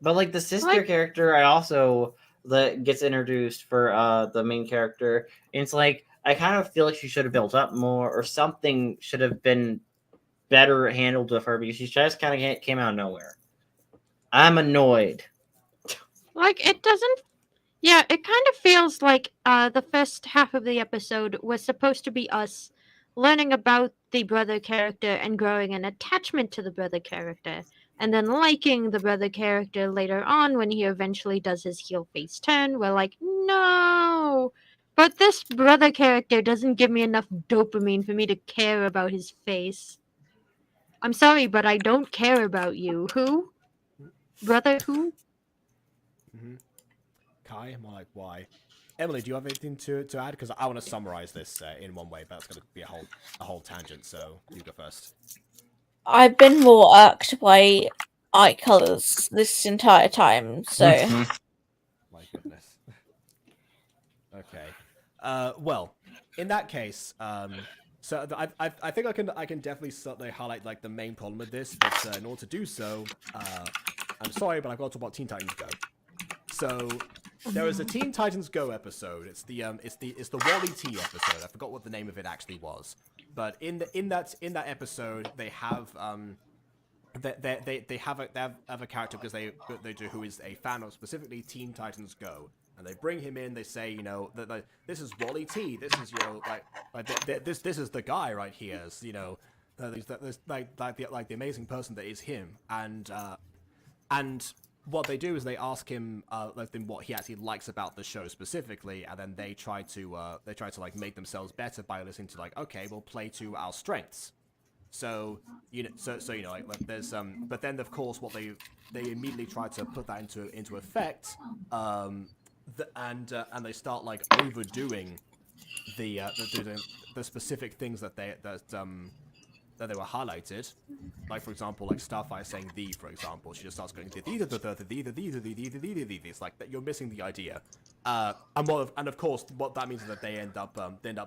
but like the sister character, I also that gets introduced for the main character. And it's like, I kind of feel like she should have built up more, or something should have been better handled with her, because she just kind of came out of nowhere. I'm annoyed. Like, it doesn't. Yeah, it kind of feels like the first half of the episode was supposed to be us learning about the brother character and growing an attachment to the brother character, and then liking the brother character later on when he eventually does his heel face turn. We're like, No! But this brother character doesn't give me enough dopamine for me to care about his face. I'm sorry, but I don't care about you. Who? Brother who? Kai, more like why? Emily, do you have anything to add? Because I want to summarize this in one way, but that's going to be a whole tangent. So you go first. I've been more irked by eye colors this entire time, so My goodness. Okay. Well, in that case, so I think I can definitely certainly highlight like the main problem with this, but in order to do so, I'm sorry, but I've got to talk about Teen Titans Go. So there is a Teen Titans Go episode. It's the Wally T episode. I forgot what the name of it actually was, but in that episode they have they have a character because they do who is a fan of specifically Teen Titans Go. And they bring him in. They say, you know, that this is Wally T. This is, you know, this is the guy right here. You know, like the amazing person that is him. And what they do is they ask him what he actually likes about the show specifically, and then they try to like make themselves better by listening to like, okay, we'll play to our strengths. So you know, like there's but then of course what they immediately try to put that into effect. And they start like overdoing the specific things that they were highlighted. Like for example, like Starfire saying "the," for example, she just starts going "the." It's like that you're missing the idea. And of course, what that means is that they end up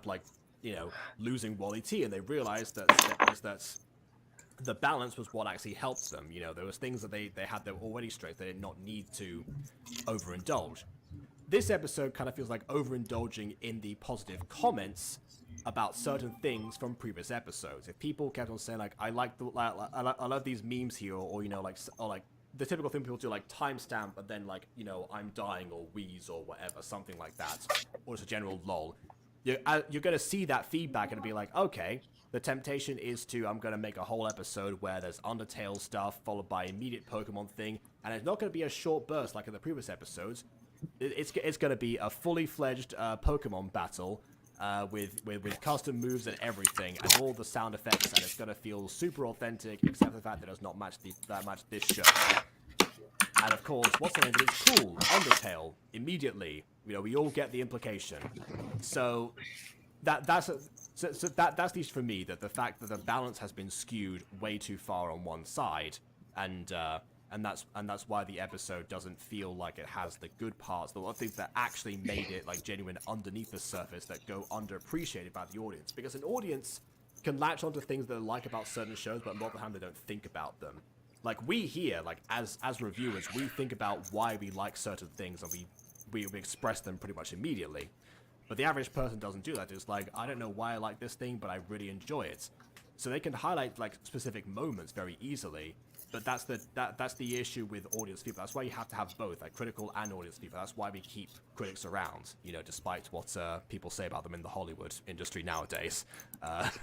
like, you know, losing Wally T, and they realize that the balance was what actually helped them. You know, there was things that they had that were already straight. They did not need to overindulge. This episode kind of feels like overindulging in the positive comments about certain things from previous episodes. If people kept on saying like, I love these memes here, or you know, like the typical thing people do, like timestamp, but then like, you know, I'm dying or wheeze or whatever, something like that, or it's a general lol. You're gonna see that feedback and be like, okay, the temptation is to, I'm gonna make a whole episode where there's Undertale stuff followed by immediate Pokemon thing, and it's not gonna be a short burst like in the previous episodes. It's going to be a fully fledged Pokemon battle with custom moves and everything, and all the sound effects, and it's going to feel super authentic, except for the fact that it does not match this show. And of course, what's the name of it? It's cool. Undertale immediately. You know, we all get the implication. So that's at least for me, that the fact that the balance has been skewed way too far on one side, and that's why the episode doesn't feel like it has the good parts, the things that actually made it like genuine underneath the surface that go underappreciated by the audience. Because an audience can latch onto things that they like about certain shows, but a lot of the time they don't think about them. Like we here, like as reviewers, we think about why we like certain things, and we express them pretty much immediately. But the average person doesn't do that. It's like, I don't know why I like this thing, but I really enjoy it. So they can highlight like specific moments very easily. But that's the issue with audience feedback. That's why you have to have both, like critical and audience feedback. That's why we keep critics around, you know, despite what people say about them in the Hollywood industry nowadays,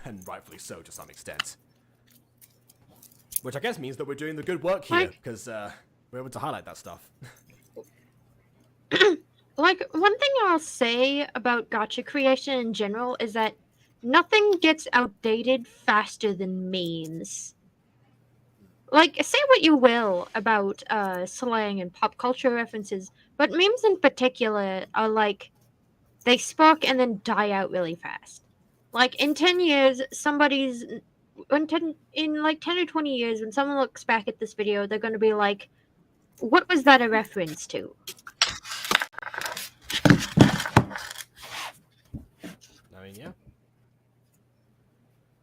and rightfully so to some extent. Which I guess means that we're doing the good work here, because we're able to highlight that stuff. Like, one thing I'll say about gacha creation in general is that nothing gets outdated faster than memes. Like, say what you will about slang and pop culture references, but memes in particular are like, they spark and then die out really fast. Like, in 10 years, in like 10 or 20 years, when someone looks back at this video, they're going to be like, what was that a reference to? I mean, yeah.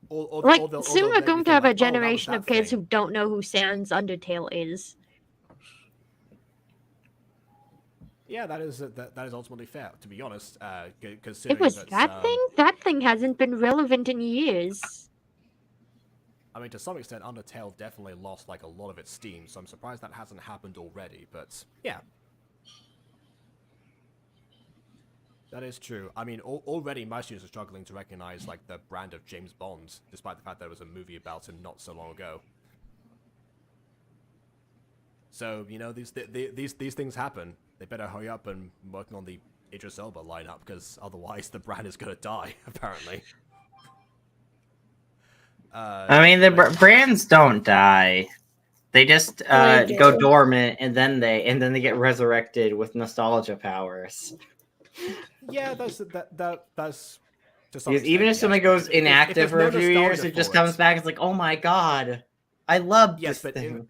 Soon we're going to have a generation of kids who don't know who Sans Undertale is. Yeah, that is ultimately fair, to be honest. It was that thing? That thing hasn't been relevant in years. I mean, to some extent, Undertale definitely lost like a lot of its steam, so I'm surprised that hasn't happened already. But yeah, that is true. I mean, already my students are struggling to recognize like the brand of James Bond, despite the fact there was a movie about him not so long ago. So you know, these things happen. They better hurry up and work on the Idris Elba lineup, because otherwise the brand is gonna die. Apparently. I mean, the brands don't die. They just They go do. dormant, and then they get resurrected with nostalgia powers. Yeah, that's to some Because even extent, if something yes, goes because if inactive there's for no a few years, nostalgia it just for comes back. It's like, oh my god, I love Yes, this but thing.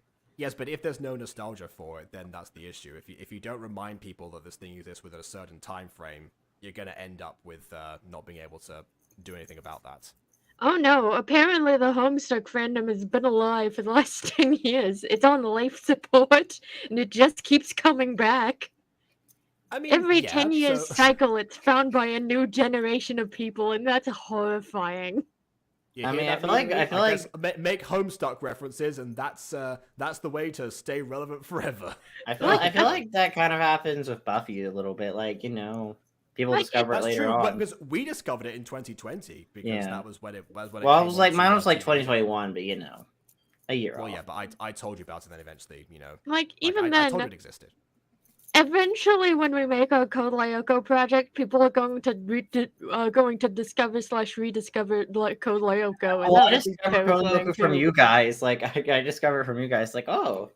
but if there's no nostalgia for it, then that's the issue. If you don't remind people that this thing exists within a certain time frame, you're gonna end up with not being able to do anything about that. Oh no, apparently the Homestuck fandom has been alive for the last 10 years. It's on life support, and it just keeps coming back. I mean, Every yeah, 10 years so cycle, it's found by a new generation of people, and that's horrifying. you I hear mean, I that, feel like- Mimi? I feel guess make Homestuck references, and that's the way to stay relevant forever. I feel like that kind of happens with Buffy a little bit. Like, you know, people Like, discover it That's later true, on. because we discovered it in 2020 because Yeah. that was when it Well, it came was like onto, mine was like TV. 2021, but you know, a year Well, off. yeah, but I told you about it then eventually, you know. Like, Like, even I then, told you it existed. eventually when we make our Code Lyoko project, people are going to discover / rediscover like Code Lyoko, and Well, I that'll be discovered Code terrifying Lyoko from too. you guys. Like, I discovered it from you guys. Like, oh,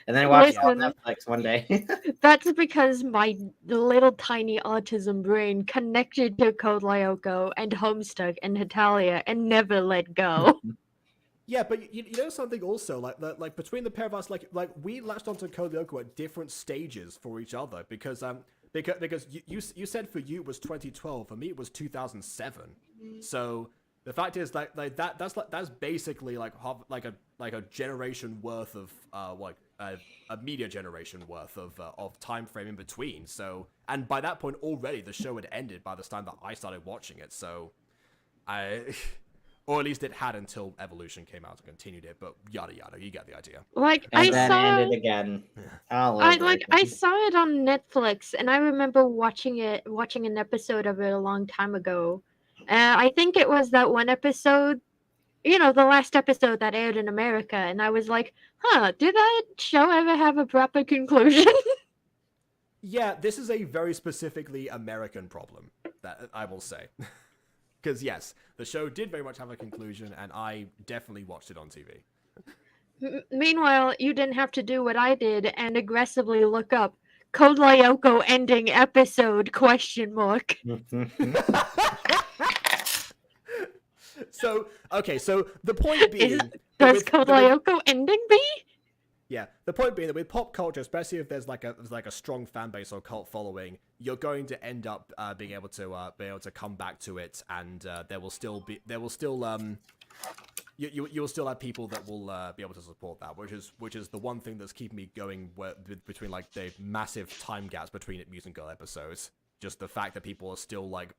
and then I watched it on Listen. Netflix one day. That's because my little tiny autism brain connected to Code Lyoko and Homestuck and Hetalia and never let go. Yeah, but you know something also, like between the pair of us, like we latched onto Code Lyoko at different stages for each other because you said for you it was 2012, for me it was 2007. So the fact is that's basically like a generation worth of a media generation worth of time frame in between. So, and by that point already the show had ended by the time that I started watching it. So or at least it had until Evolution came out and continued it, but yada yada, you get the idea. Like and I then saw it ended again. All I over like I again. saw it on Netflix and I remember watching an episode of it a long time ago. I think it was that one episode, you know, the last episode that aired in America, and I was like, huh, did that show ever have a proper conclusion? Yeah, this is a very specifically American problem, that I will say. Because yes, the show did very much have a conclusion, and I definitely watched it on TV. Meanwhile, you didn't have to do what I did and aggressively look up Code Lyoko ending episode ? So the point being, Does Code Lyoko ending be? yeah, the point being that with pop culture, especially if there's like a strong fan base or cult following, you're going to end up being able to come back to it, and you will still have people that will be able to support that, which is the one thing that's keeping me going between like the massive time gaps between it Mutant Girl episodes. Just the fact that people are still like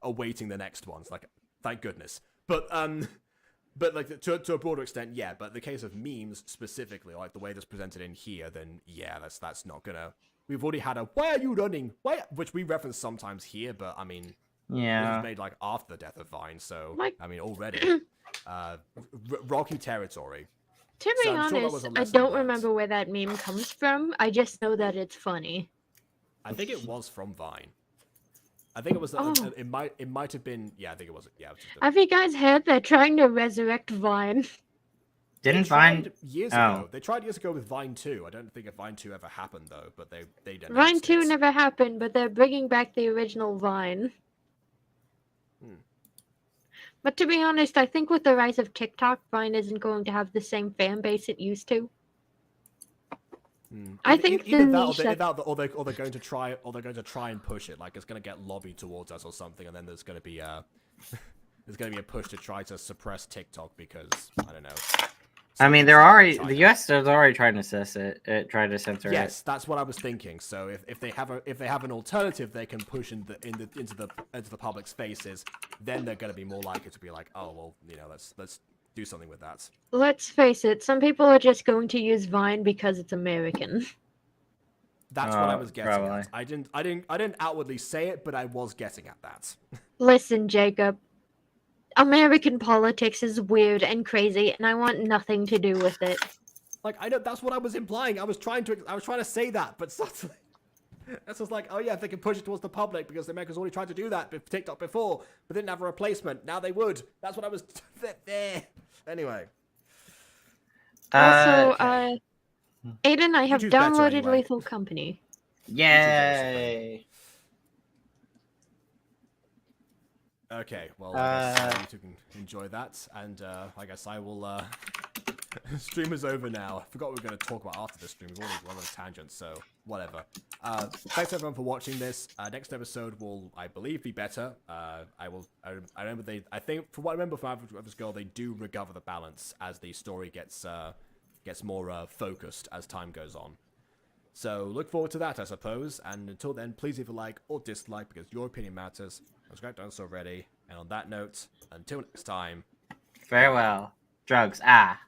awaiting the next ones, like thank goodness. But like to a broader extent, yeah. But the case of memes specifically, like the way that's presented in here, then yeah, that's not gonna. We've already had a "Why are you running?" Which we reference sometimes here, but I mean, it Yeah. was made like after the death of Vine, so Like- I mean already rocky territory. To be So I'm sure that honest, was a I lesson don't learned. remember where that meme comes from. I just know that it's funny. I think it was from Vine. I think it was. Oh. It might have been. Yeah, I think it was. Yeah. It was just Have you guys heard they're trying to resurrect Vine? Didn't they Vine? tried years Oh. ago. They tried years ago with Vine 2. I don't think if Vine 2 ever happened though, but they announced Vine 2 it. never happened, but they're bringing back the original Vine. Hmm. But to be honest, I think with the rise of TikTok, Vine isn't going to have the same fan base it used to. I think either the that, niche or they're going to try and push it, like it's going to get lobbied towards us or something, and then there's going to be a push to try to suppress TikTok because I don't know. I mean, China. the U.S. is already trying to censor it. Yes, that's what I was thinking. So if they have an alternative they can push into the public's faces, then they're going to be more likely to be like, oh well, you know, let's do something with that. Let's face it, some people are just going to use Vine because it's American. That's what I was getting probably. at. I didn't outwardly say it, but I was getting at that. Listen, Jacob. American politics is weird and crazy, and I want nothing to do with it. Like I know that's what I was implying. I was trying to say that, but suddenly It's just like, oh yeah, if they can push it towards the public because the Americans already tried to do that with TikTok before, but didn't have a replacement. Now they would. That's what I was there. Anyway. Also, Okay. Aiden, I have YouTube's better downloaded anyway. Lethal Company. Yay! Okay, well, I guess you two can enjoy that, and I guess I will. Stream is over now. I forgot what we were going to talk about after the stream. We've already gone on a tangent, so whatever. Thanks everyone for watching this. Next episode will, I believe, be better. I remember I think from what I remember from Average Girl, they do recover the balance as the story gets more focused as time goes on. So look forward to that, I suppose. And until then, please leave a like or dislike because your opinion matters. Subscribe to us already. And on that note, until next time. Farewell. Drugs. Ah.